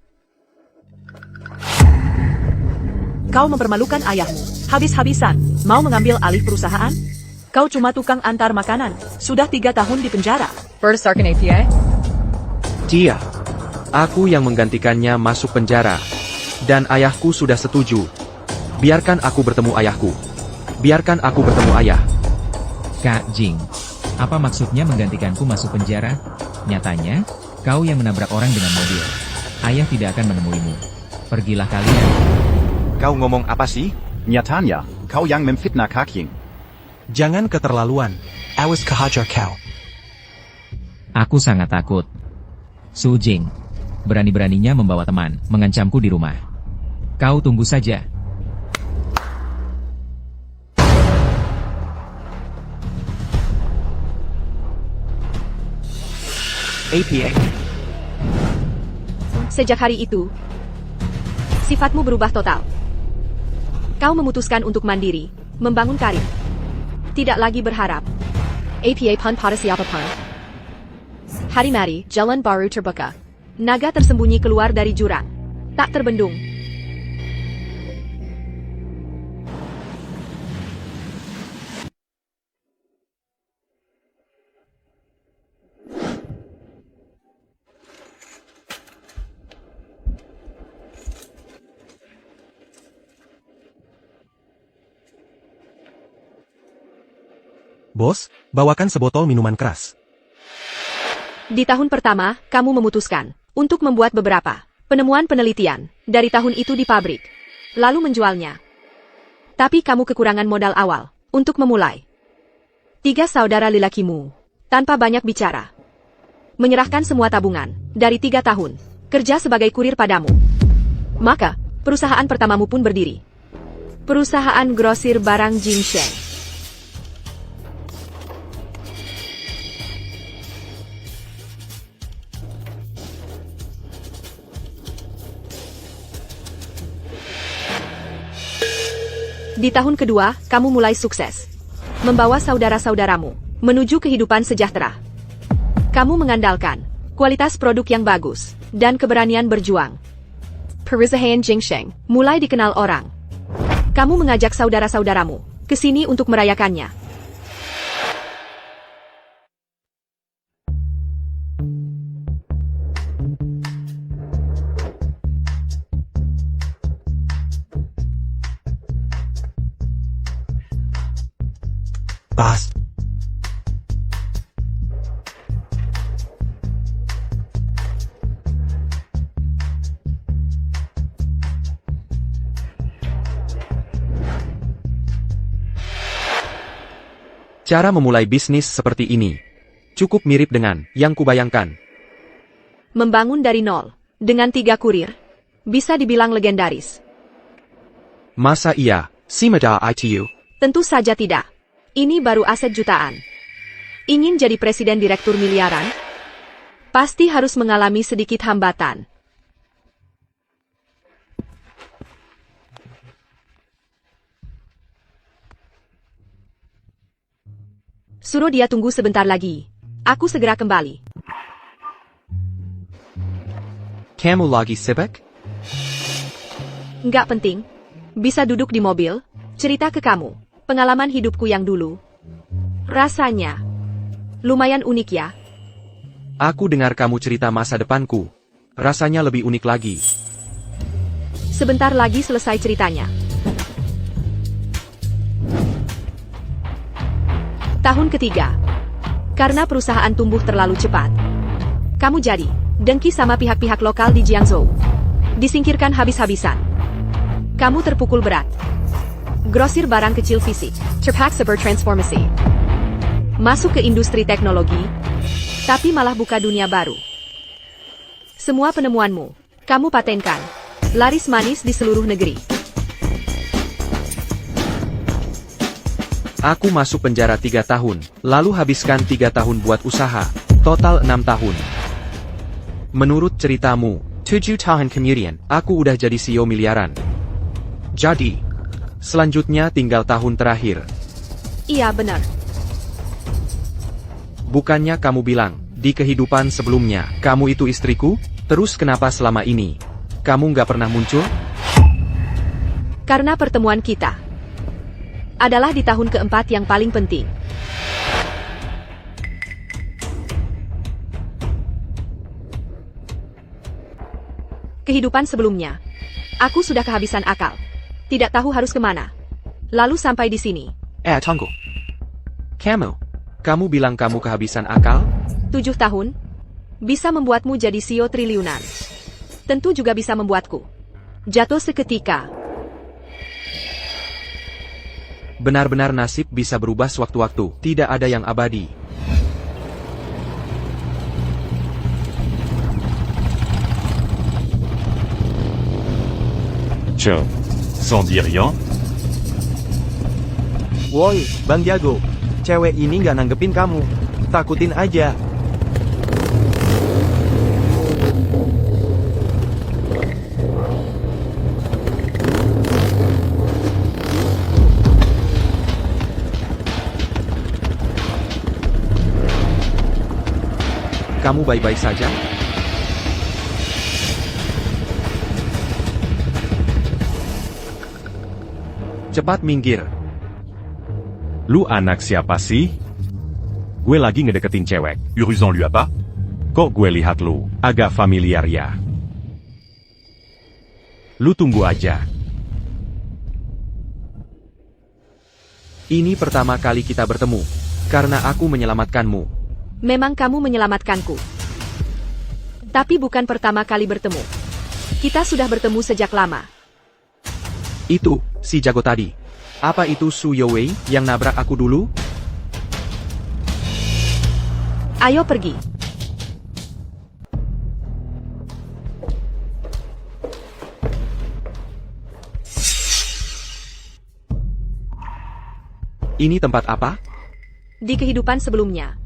Kau mempermalukan ayahmu. Habis-habisan, mau mengambil alih perusahaan? Kau cuma tukang antar makanan. Sudah 3 tahun di penjara. Berdasarkan API, Dia, aku yang menggantikannya masuk penjara. Dan ayahku sudah setuju. Biarkan aku bertemu ayahku. Biarkan aku bertemu ayah. Kak Jing, apa maksudnya menggantikanku masuk penjara? Nyatanya, kau yang menabrak orang dengan mobil. Ayah tidak akan menemuimu. Pergilah kalian. Kau ngomong apa sih? Nyatanya, kau yang memfitnah Kak Jing. Jangan keterlaluan. Awas kehajar kau. Aku sangat takut. Su Jing, berani-beraninya membawa teman, mengancamku di rumah. Kau tunggu saja. APA. Sejak hari itu, sifatmu berubah total. Kau memutuskan untuk mandiri, membangun karir. Tidak lagi berharap. APA pun pada siapa pun. Hari mari, Jalan baru terbuka. naga tersembunyi keluar dari jurang. Tak terbendung. Bos, bawakan sebotol minuman keras. Di tahun pertama, kamu memutuskan untuk membuat beberapa penemuan penelitian dari tahun itu di pabrik, lalu menjualnya. Tapi kamu kekurangan modal awal untuk memulai. 3 saudara lelakimu, tanpa banyak bicara, menyerahkan semua tabungan dari 3 tahun kerja sebagai kurir padamu. Maka, perusahaan pertamamu pun berdiri. Perusahaan grosir barang Jingsheng. Di tahun kedua, kamu mulai sukses. Membawa saudara-saudaramu menuju kehidupan sejahtera. Kamu mengandalkan kualitas produk yang bagus dan keberanian berjuang. Perusahaan Jingsheng Mulai dikenal orang. Kamu mengajak saudara-saudaramu ke sini untuk merayakannya. Pas. Cara memulai bisnis seperti ini cukup mirip dengan yang kubayangkan. Membangun dari nol dengan 3 kurir bisa dibilang legendaris. Masa iya, Simada ITU? Tentu saja tidak. Ini baru aset jutaan. Ingin jadi presiden direktur miliaran? Pasti harus mengalami sedikit hambatan. Suruh dia tunggu sebentar lagi. Aku segera kembali. Kamu lagi sibuk? Nggak penting. Bisa duduk di mobil, cerita ke kamu. Pengalaman hidupku yang dulu. Rasanya lumayan unik ya. Aku dengar kamu cerita masa depanku. Rasanya lebih unik lagi. Sebentar lagi selesai ceritanya. Tahun ketiga. Karena perusahaan tumbuh terlalu cepat, Kamu jadi dengki sama pihak-pihak lokal di Jiangzhou. Disingkirkan habis-habisan. Kamu terpukul berat. Grosir barang kecil fisik. Terpaksa bertransformasi. Masuk ke industri teknologi, tapi malah buka dunia baru. Semua penemuanmu, kamu patenkan. Laris manis di seluruh negeri. Aku masuk penjara 3 tahun, lalu habiskan 3 tahun buat usaha, total 6 tahun. Menurut ceritamu, 7 tahun kemudian, aku udah jadi CEO miliaran. Jadi, selanjutnya tinggal tahun terakhir. Iya benar. Bukannya kamu bilang, di kehidupan sebelumnya, kamu itu istriku? Terus kenapa selama ini, kamu nggak pernah muncul? Karena pertemuan kita adalah di tahun keempat yang paling penting. Kehidupan sebelumnya, aku sudah kehabisan akal. Tidak tahu harus kemana. Lalu sampai di sini. Tunggu. Kamu bilang kamu kehabisan akal? 7 tahun? Bisa membuatmu jadi CEO triliunan. Tentu juga bisa membuatku jatuh seketika. Benar-benar nasib bisa berubah sewaktu-waktu, tidak ada yang abadi. Sans dire rien. Woi, Bang Jago. Cewek ini nggak nanggepin kamu. Takutin aja. Kamu baik-baik saja? Cepat minggir. Lu anak siapa sih? Gue lagi ngedeketin cewek. Uruzan lui apa? Kok gue lihat lu agak familiar ya? Lu tunggu aja. Ini pertama kali kita bertemu, karena aku menyelamatkanmu. Memang kamu menyelamatkanku. Tapi bukan pertama kali bertemu. Kita sudah bertemu sejak lama. Itu, si jago tadi. Apa itu Su Youwei yang nabrak aku dulu? Ayo pergi. Ini tempat apa? Di kehidupan sebelumnya.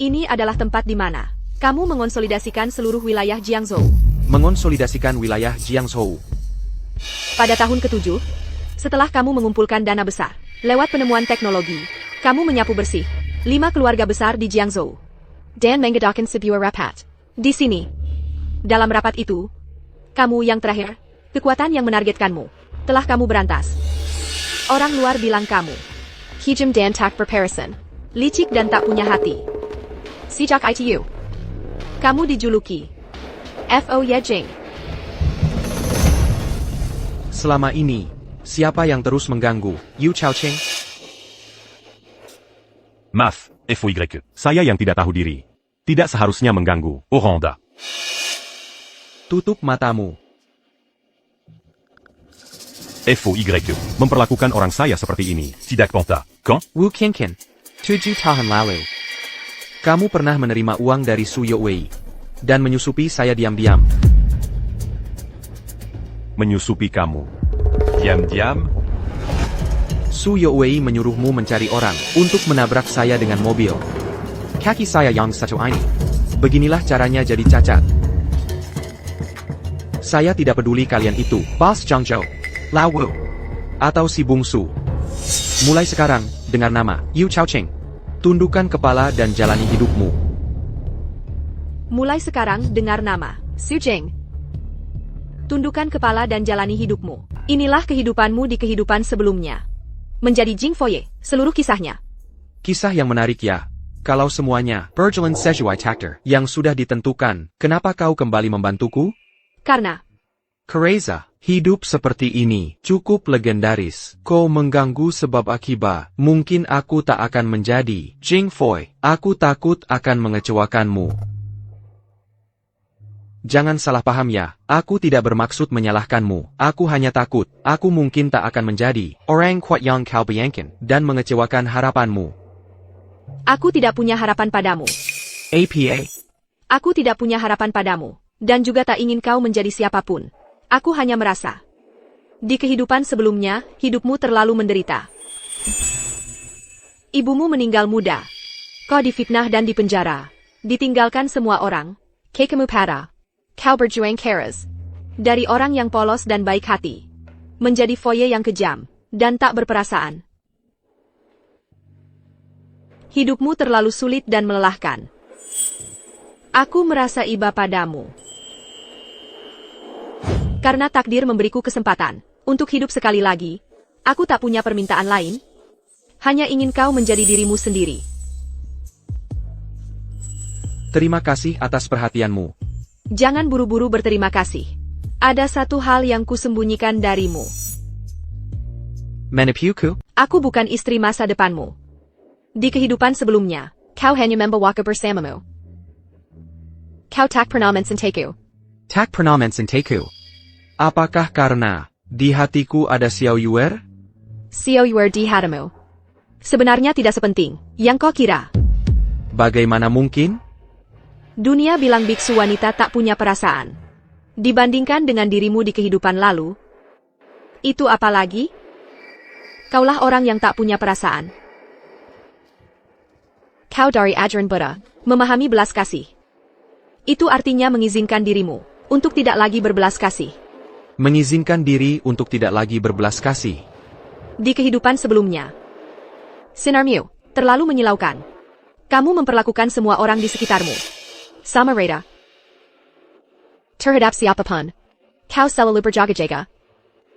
Ini adalah tempat di mana kamu mengonsolidasikan seluruh wilayah Jiangzhou. Mengonsolidasikan wilayah Jiangzhou. Pada tahun ke-7, setelah kamu mengumpulkan dana besar, lewat penemuan teknologi, kamu menyapu bersih 5 keluarga besar di Jiangzhou. Dan mengadakan sebuah rapat. Di sini. Dalam rapat itu, kamu yang terakhir, kekuatan yang menargetkanmu, telah kamu berantas. Orang luar bilang kamu hijem dan tak berperasan, licik dan tak punya hati. Sejak itu, kamu dijuluki Fo Yejing. Selama ini, siapa yang terus mengganggu Yu Chaoqing? Maaf, FOY. Saya yang tidak tahu diri. Tidak seharusnya mengganggu. Oranda. Tutup matamu. FOY. Memperlakukan orang saya seperti ini. Tidak pantas. Kan? Wu Qingqin. 7 tahun lalu. Kamu pernah menerima uang dari Su Youwei dan menyusupi saya diam-diam. Menyusupi kamu. Diam-diam? Su Youwei menyuruhmu mencari orang untuk menabrak saya dengan mobil. Kaki saya yang satu ini. Beginilah caranya jadi cacat. Saya tidak peduli kalian itu, Bos Zhangzhou, Lao Wu, atau si bungsu. Mulai sekarang, dengar nama Yu Chaoqing. Tundukkan kepala dan jalani hidupmu. Mulai sekarang, dengar nama Su Jing. Tundukkan kepala dan jalani hidupmu. Inilah kehidupanmu di kehidupan sebelumnya. Menjadi Jing Foye, seluruh kisahnya. Kisah yang menarik ya. Kalau semuanya berjalan sesuai takdir yang sudah ditentukan, kenapa kau kembali membantuku? Karena Kereza, hidup seperti ini cukup legendaris. Kau mengganggu sebab akibat. Mungkin aku tak akan menjadi Jing Foye. Aku takut akan mengecewakanmu. Jangan salah paham ya, aku tidak bermaksud menyalahkanmu. Aku hanya takut, aku mungkin tak akan menjadi orang kuat yang kau bayangkan dan mengecewakan harapanmu. Aku tidak punya harapan padamu. APA. Aku tidak punya harapan padamu, dan juga tak ingin kau menjadi siapapun. Aku hanya merasa, di kehidupan sebelumnya, hidupmu terlalu menderita. Ibumu meninggal muda. Kau difitnah dan dipenjara. Ditinggalkan semua orang. Kekamu pada. Kau berjuang keras. Dari orang yang polos dan baik hati. Menjadi foye yang kejam, dan tak berperasaan. Hidupmu terlalu sulit dan melelahkan. Aku merasa iba padamu. Karena takdir memberiku kesempatan untuk hidup sekali lagi, aku tak punya permintaan lain. Hanya ingin kau menjadi dirimu sendiri. Terima kasih atas perhatianmu. Jangan buru-buru berterima kasih. Ada satu hal yang kusembunyikan darimu. Menipuku? Aku bukan istri masa depanmu. Di kehidupan sebelumnya, kau hanya membawa bersamamu. Kau tak pernah mencintaku. Tak pernah mencintaku. Apakah karena di hatiku ada Xiao Yuer? Xiao Yuer di hatimu. Sebenarnya tidak sepenting yang kau kira. Bagaimana mungkin? Dunia bilang biksu wanita tak punya perasaan. Dibandingkan dengan dirimu di kehidupan lalu. Itu apa lagi? Kaulah orang yang tak punya perasaan. Kau dari ajaran Buddha, memahami belas kasih. Itu artinya mengizinkan dirimu untuk tidak lagi berbelas kasih. Mengizinkan diri untuk tidak lagi berbelas kasih. Di kehidupan sebelumnya. Sinarmu terlalu menyilaukan. Kamu memperlakukan semua orang di sekitarmu sama reda. Terhadap siapapun. Kau selalu berjaga-jaga.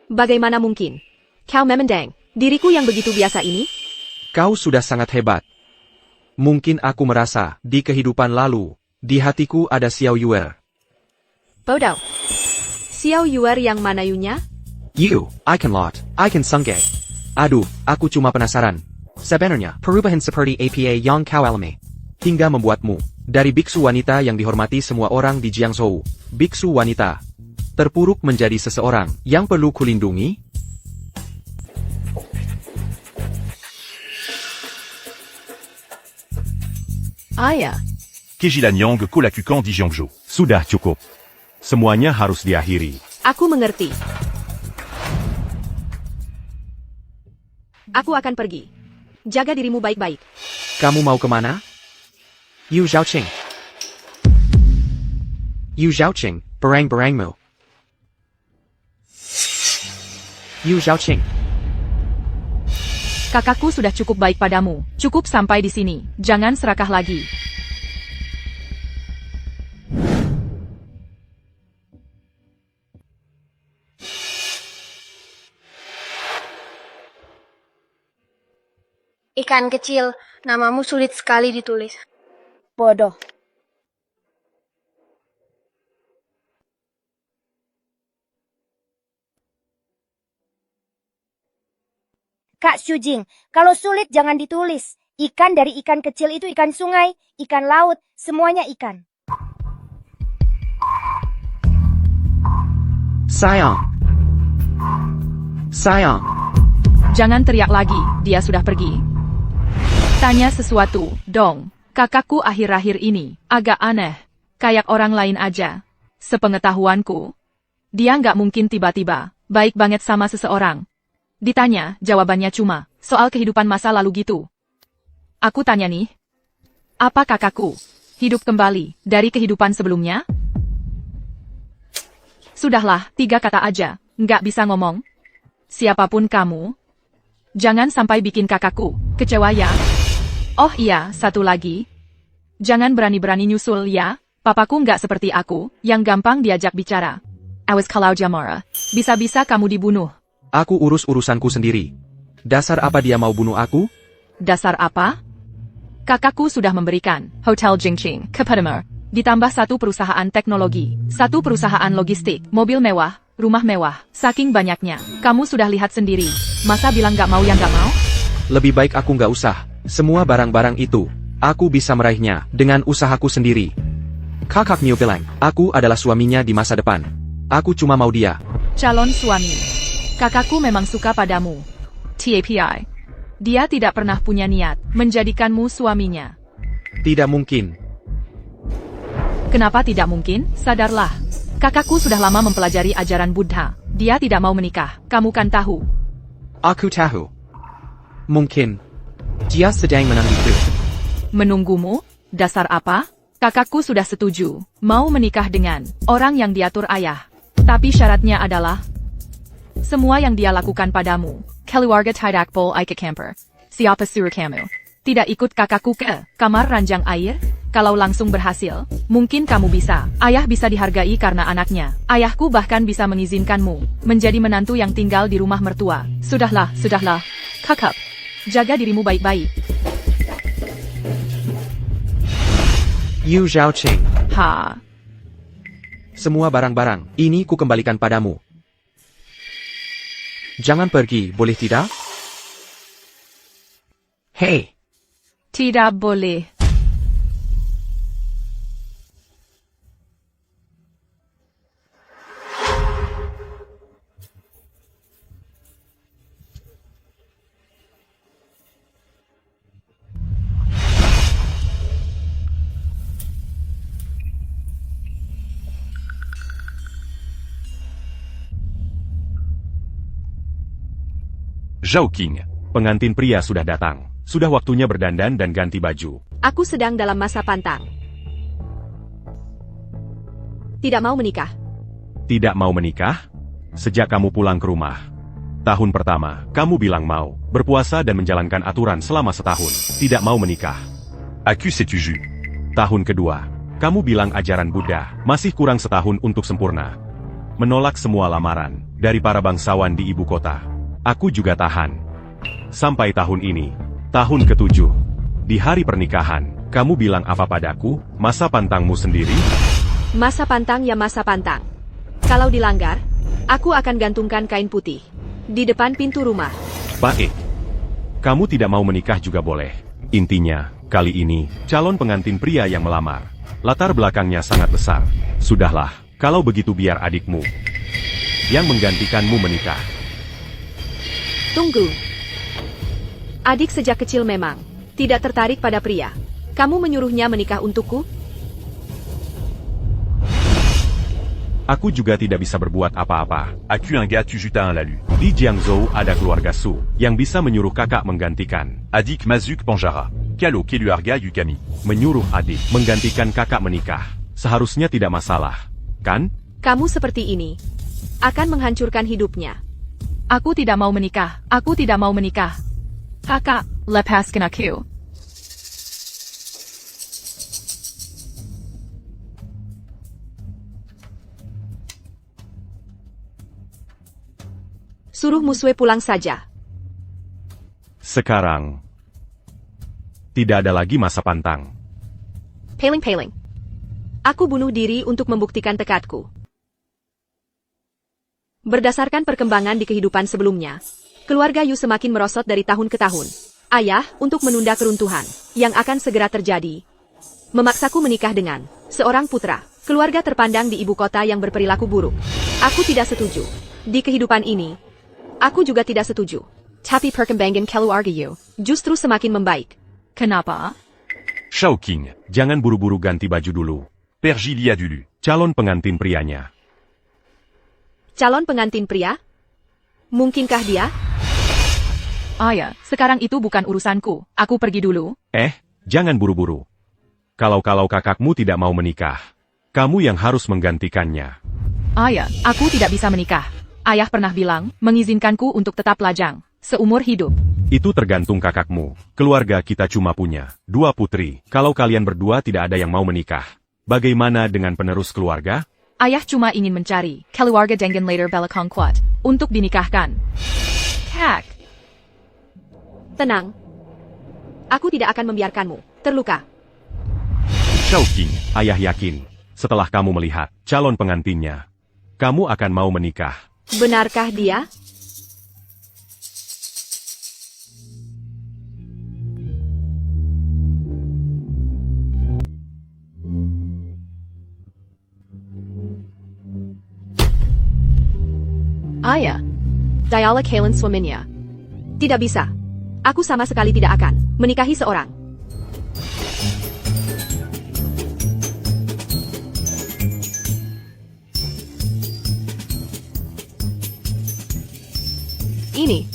Bagaimana mungkin? Kau memandang diriku yang begitu biasa ini? Kau sudah sangat hebat. Mungkin aku merasa, di kehidupan lalu, di hatiku ada Xiao Yuer. Bodoh. Xiao Yuer yang mana yunya? You, I can lot, I can sungge. Aduh, aku cuma penasaran. Sebenarnya, perubahan seperti APA yang kau alami. Hingga membuatmu, dari biksu wanita yang dihormati semua orang di Jiangzhou, biksu wanita, terpuruk menjadi seseorang yang perlu kulindungi? Ayah. Kejilan Yang Kulakukan di Jiangzhou. Sudah cukup. Semuanya harus diakhiri. Aku mengerti. Aku akan pergi. Jaga dirimu baik-baik. Kamu mau kemana? Yu Zhaoqing. Yu Zhaoqing, berang-berangmu. Yu Zhaoqing. Kakakku sudah cukup baik padamu. Cukup sampai di sini. Jangan serakah lagi. Ikan kecil, namamu sulit sekali ditulis. Bodoh. Kak Shujing, kalau sulit jangan ditulis. Ikan dari ikan kecil itu ikan sungai, ikan laut, semuanya ikan. Sayang. Sayang. Jangan teriak lagi, dia sudah pergi. Tanya sesuatu, dong. Kakakku akhir-akhir ini agak aneh. Kayak orang lain aja. Sepengetahuanku, dia nggak mungkin tiba-tiba baik banget sama seseorang. Ditanya, jawabannya cuma soal kehidupan masa lalu gitu. Aku tanya nih, apa kakakku hidup kembali dari kehidupan sebelumnya? Sudahlah, 3 kata aja, nggak bisa ngomong. Siapapun kamu, jangan sampai bikin kakakku kecewa ya. Oh iya, satu lagi. Jangan berani-berani nyusul ya. Papaku nggak seperti aku, yang gampang diajak bicara. Awas kalau dia marah, bisa-bisa kamu dibunuh. Aku urus urusanku sendiri. Dasar apa dia mau bunuh aku? Dasar apa? Kakakku sudah memberikan Hotel Jingqing kepadamu. Ditambah 1 perusahaan teknologi, 1 perusahaan logistik, mobil mewah, rumah mewah. Saking banyaknya, kamu sudah lihat sendiri. Masa bilang nggak mau yang nggak mau? Lebih baik aku nggak usah. Semua barang-barang itu, aku bisa meraihnya dengan usahaku sendiri. Kakak Miu bilang, aku adalah suaminya di masa depan. Aku cuma mau dia. Calon suami. Kakakku memang suka padamu. TAPI. Dia tidak pernah punya niat menjadikanmu suaminya. Tidak mungkin. Kenapa tidak mungkin? Sadarlah. Kakakku sudah lama mempelajari ajaran Buddha. Dia tidak mau menikah. Kamu kan tahu. Aku tahu. Mungkin. Dia sedang menunggu. Menunggumu? Dasar apa? Kakakku sudah setuju. Mau menikah dengan orang yang diatur ayah. Tapi syaratnya adalah semua yang dia lakukan padamu. Keluarga tidak boleh ikut camper. Siapa suruh kamu tidak ikut kakakku ke kamar ranjang air? Kalau langsung berhasil, mungkin kamu bisa. Ayah bisa dihargai karena anaknya. Ayahku bahkan bisa mengizinkanmu menjadi menantu yang tinggal di rumah mertua. Sudahlah, sudahlah. Kakak, jaga dirimu baik-baik. Yu Zhaoqing. Ha. Semua barang-barang ini ku kembalikan padamu. Jangan pergi, boleh tidak? Hei. Tidak boleh. Zhao Qing, pengantin pria sudah datang. Sudah waktunya berdandan dan ganti baju. Aku sedang dalam masa pantang. Tidak mau menikah. Tidak mau menikah? Sejak kamu pulang ke rumah. Tahun pertama, kamu bilang mau berpuasa dan menjalankan aturan selama setahun. Tidak mau menikah. Accusez-tu jus? Tahun kedua, kamu bilang ajaran Buddha masih kurang setahun untuk sempurna. Menolak semua lamaran dari para bangsawan di ibu kota. Aku juga tahan. Sampai tahun ini, tahun ke-7. Di hari pernikahan, kamu bilang apa padaku? Masa pantangmu sendiri? Masa pantang ya masa pantang. Kalau dilanggar, aku akan gantungkan kain putih di depan pintu rumah. Baik. Kamu tidak mau menikah juga boleh. Intinya, kali ini, calon pengantin pria yang melamar. Latar belakangnya sangat besar. Sudahlah, kalau begitu biar adikmu yang menggantikanmu menikah. Tunggu. Adik sejak kecil memang tidak tertarik pada pria. Kamu menyuruhnya menikah untukku? Aku juga tidak bisa berbuat apa-apa. Aku un gars tu juta un lalu. Di Jiangzhou ada keluarga Su yang bisa menyuruh kakak menggantikan. Adik Mazuk Panjara. Kalo keluarga yu kami. Menyuruh adik menggantikan kakak menikah. Seharusnya tidak masalah, kan? Kamu seperti ini akan menghancurkan hidupnya. Aku tidak mau menikah. Aku tidak mau menikah. Kakak, lepaskan aku. Suruh Muswe pulang saja. Sekarang, tidak ada lagi masa pantang. Paling-paling. Aku bunuh diri untuk membuktikan tekadku. Berdasarkan perkembangan di kehidupan sebelumnya, keluarga Yu semakin merosot dari tahun ke tahun. Ayah, untuk menunda keruntuhan yang akan segera terjadi, memaksaku menikah dengan seorang putra, keluarga terpandang di ibu kota yang berperilaku buruk. Aku tidak setuju. Di kehidupan ini, aku juga tidak setuju. Tapi perkembangan keluarga Yu justru semakin membaik. Kenapa? Zhao Qing, jangan buru-buru ganti baju dulu. Pergilia dulu. Calon pengantin prianya. Calon pengantin pria? Mungkinkah dia? Ayah, sekarang itu bukan urusanku. Aku pergi dulu. Jangan buru-buru. Kalau kakakmu tidak mau menikah, kamu yang harus menggantikannya. Ayah, aku tidak bisa menikah. Ayah pernah bilang, mengizinkanku untuk tetap lajang, seumur hidup. Itu tergantung kakakmu. Keluarga kita cuma punya 2 putri. Kalau kalian berdua tidak ada yang mau menikah, bagaimana dengan penerus keluarga? Ayah cuma ingin mencari keluarga dengan later belakang kuat untuk dinikahkan. Kak. Tenang. Aku tidak akan membiarkanmu terluka. Zhao Qing, ayah yakin, setelah kamu melihat calon pengantinnya, kamu akan mau menikah. Benarkah dia? Ayah. Dialog Helen suaminya. Tidak bisa. Aku sama sekali tidak akan menikahi seorang. Ini.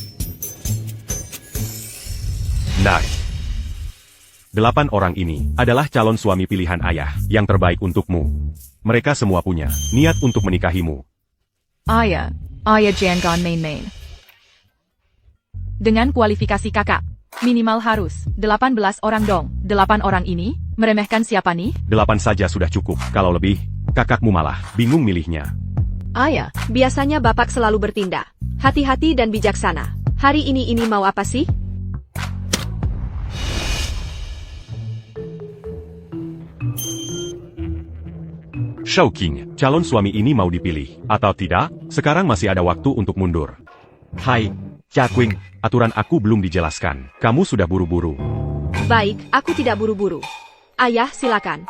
Nice. 8 orang ini adalah calon suami pilihan ayah yang terbaik untukmu. Mereka semua punya niat untuk menikahimu. Ayah jangan main-main. Dengan kualifikasi kakak, minimal harus 18 orang dong. 8 orang ini, meremehkan siapa nih? 8 saja sudah cukup. Kalau lebih, kakakmu malah bingung milihnya. Ayah, biasanya bapak selalu bertindak hati-hati dan bijaksana. Hari ini mau apa sih? Shao King, calon suami ini mau dipilih, atau tidak? Sekarang masih ada waktu untuk mundur. Hai, Cakwing. Aturan aku belum dijelaskan. Kamu sudah buru-buru. Baik, aku tidak buru-buru. Ayah, silakan.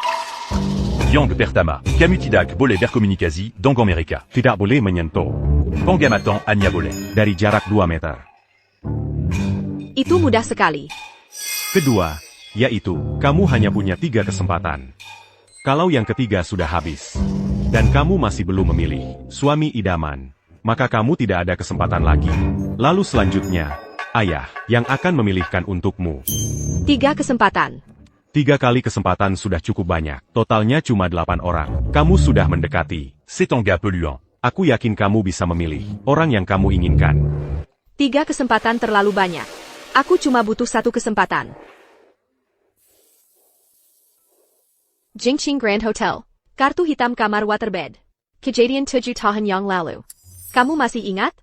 Yang Pertama, Kamutidak boleh berkomunikasi dengan mereka. Tidak boleh menyentuh. Pengamatan hanya boleh. Dari jarak 2 meter. Itu mudah sekali. Kedua, yaitu, kamu hanya punya 3 kesempatan. Kalau yang ketiga sudah habis, dan kamu masih belum memilih suami idaman, maka kamu tidak ada kesempatan lagi. Lalu selanjutnya, ayah yang akan memilihkan untukmu. 3 kesempatan. 3 kali kesempatan sudah cukup banyak. Totalnya cuma 8 orang. Kamu sudah mendekati. C'est un gars polluant. Aku yakin kamu bisa memilih orang yang kamu inginkan. 3 kesempatan terlalu banyak. Aku cuma butuh 1 kesempatan. Jingqing Grand Hotel. Kartu hitam kamar waterbed. Kejadian 7 tahun yang lalu. Kamu masih ingat?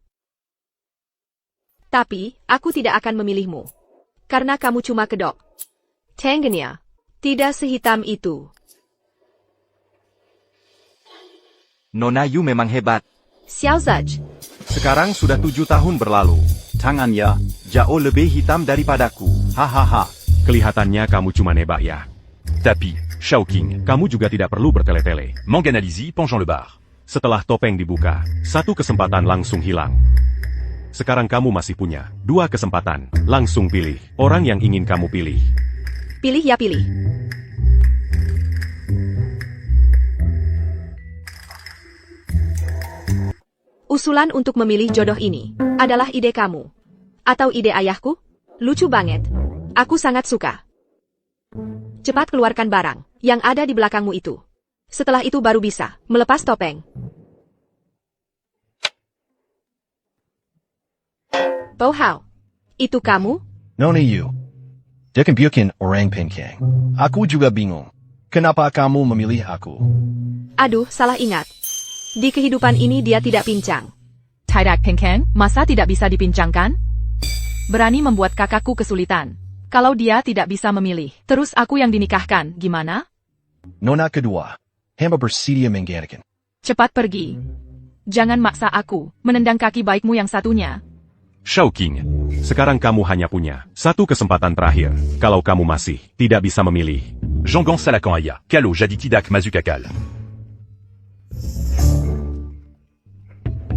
Tapi, aku tidak akan memilihmu. Karena kamu cuma kedok. Tangganya. Tidak sehitam itu. Nona Yu memang hebat. Xiao Zaj. Sekarang sudah 7 tahun berlalu. Tangannya Jauh lebih hitam daripadaku. Hahaha. Kelihatannya kamu cuma nebak ya. Tapi, Shao King, kamu juga tidak perlu bertele-tele. Manganalizi penchant le bar. Setelah topeng dibuka, 1 kesempatan langsung hilang. Sekarang kamu masih punya 2 kesempatan. Langsung pilih orang yang ingin kamu pilih. Pilih ya pilih. Usulan untuk memilih jodoh ini adalah ide kamu. Atau ide ayahku? Lucu banget. Aku sangat suka. Cepat keluarkan barang yang ada di belakangmu itu. Setelah itu baru bisa melepas topeng. Bo Hao, itu kamu? Nona Yu. Dekan orang Penkang. Aku juga bingung. Kenapa kamu memilih aku? Aduh, salah ingat. Di kehidupan ini dia tidak pincang. Tidak Penkang, masa tidak bisa dipincangkan? Berani membuat kakakku kesulitan. Kalau dia tidak bisa memilih, terus aku yang dinikahkan, gimana? Nona kedua. Hamba bersedia menggantikan. Cepat pergi. Jangan maksa aku menendang kaki baikmu yang satunya. Shao King, sekarang kamu hanya punya 1 kesempatan terakhir. Kalau kamu masih tidak bisa memilih. Jangan salahkan ayah. Kalau jadi tidak mazukakal.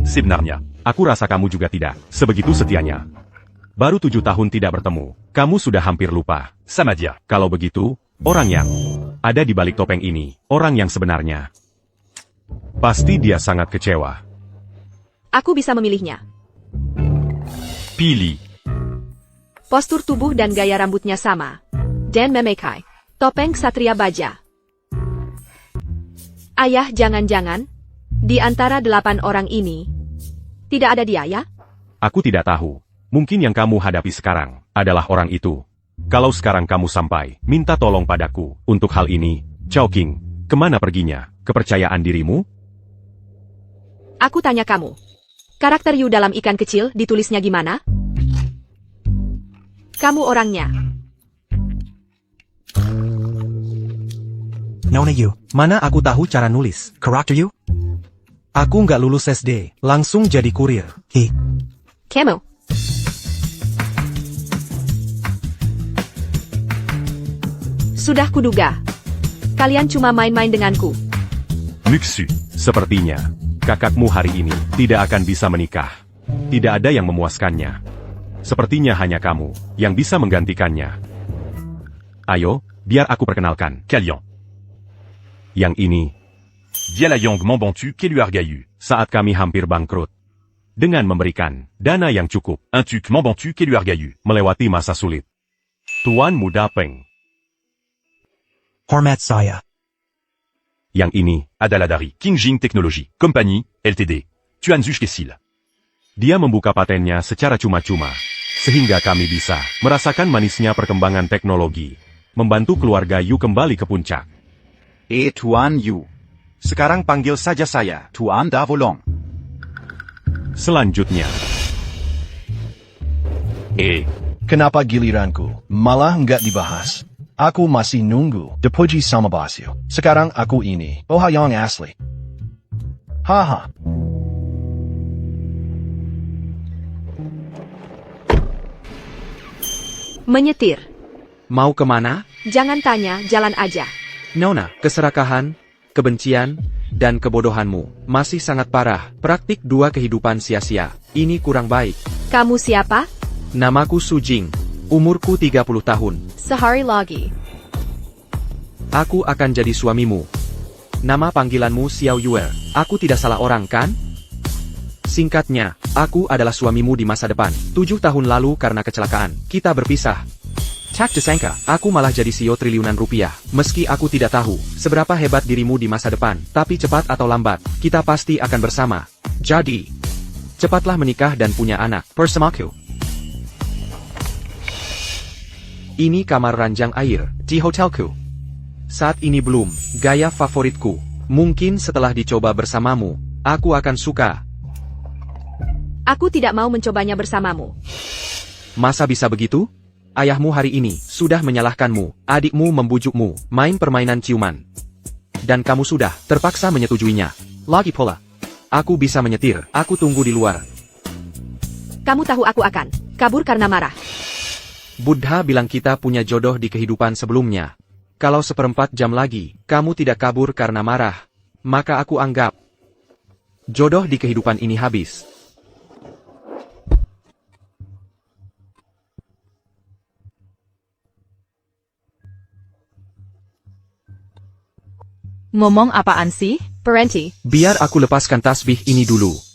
Sebenarnya, aku rasa kamu juga tidak sebegitu setianya. Baru 7 tahun tidak bertemu, kamu sudah hampir lupa. Sama dia. Kalau begitu, orang yang ada di balik topeng ini, orang yang sebenarnya. Pasti dia sangat kecewa. Aku bisa memilihnya. Pilih. Postur tubuh dan gaya rambutnya sama. Dan memakai topeng Ksatria Baja. Ayah, jangan-jangan di antara 8 orang ini tidak ada dia ya? Aku tidak tahu. Mungkin yang kamu hadapi sekarang adalah orang itu. Kalau sekarang kamu sampai minta tolong padaku untuk hal ini, Chao King, kemana perginya kepercayaan dirimu? Aku tanya kamu. Karakter Yu dalam ikan kecil ditulisnya gimana? Kamu orangnya. Nona Yu, mana aku tahu cara nulis karakter Yu? Aku nggak lulus SD, langsung jadi kurir. Kamu. Sudah kuduga. Kalian cuma main-main denganku. Muksu. Sepertinya, kakakmu hari ini tidak akan bisa menikah. Tidak ada yang memuaskannya. Sepertinya hanya kamu yang bisa menggantikannya. Ayo, biar aku perkenalkan. Kalian. Yang ini, Dialayong Mambantu Keluargayu. saat kami hampir bangkrut. Dengan memberikan dana yang cukup, Un tuk Mambantu Keluargayu. melewati masa sulit. Tuan Muda Peng. Hormat saya. Yang ini, Adaladari. Kingjing Technology. Compagnie, LTD. Tuan Zush Kesil. dia membuka patennya secara cuma-cuma. Sehingga kami bisa merasakan manisnya perkembangan teknologi. Membantu keluarga Yu kembali ke puncak. Tuan Yu. Sekarang panggil saja saya, Tuan Davolong. Selanjutnya, Kenapa giliranku? Malah nggak dibahas. Aku masih nunggu. Dipuji sama Basio. Sekarang aku ini. Ohayong asli. Haha. Menyetir. Mau kemana? Jangan tanya, jalan aja. Nona, keserakahan, kebencian, dan kebodohanmu masih sangat parah. Praktik 2 kehidupan sia-sia. Ini kurang baik. Kamu siapa? Namaku Sujing. Umurku 30 tahun. Sehari lagi. Aku akan jadi suamimu. Nama panggilanmu Xiao Yuer. Aku tidak salah orang, kan? Singkatnya, aku adalah suamimu di masa depan. 7 tahun lalu karena kecelakaan, kita berpisah. Tak disangka, aku malah jadi CEO triliunan rupiah. Meski aku tidak tahu seberapa hebat dirimu di masa depan, tapi cepat atau lambat, kita pasti akan bersama. Jadi, cepatlah menikah dan punya anak. Bersamaku. Ini kamar ranjang air di hotelku. Saat ini belum gaya favoritku. Mungkin setelah dicoba bersamamu, aku akan suka. Aku tidak mau mencobanya bersamamu. Masa bisa begitu? Ayahmu hari ini sudah menyalahkanmu, adikmu membujukmu, main permainan ciuman. Dan kamu sudah terpaksa menyetujuinya. Lagi pula, aku bisa menyetir, aku tunggu di luar. Kamu tahu aku akan kabur karena marah. Buddha bilang kita punya jodoh di kehidupan sebelumnya. Kalau 1/4 jam lagi, kamu tidak kabur karena marah, maka aku anggap jodoh di kehidupan ini habis. Ngomong apaan sih? Berhenti. Biar aku lepaskan tasbih ini dulu.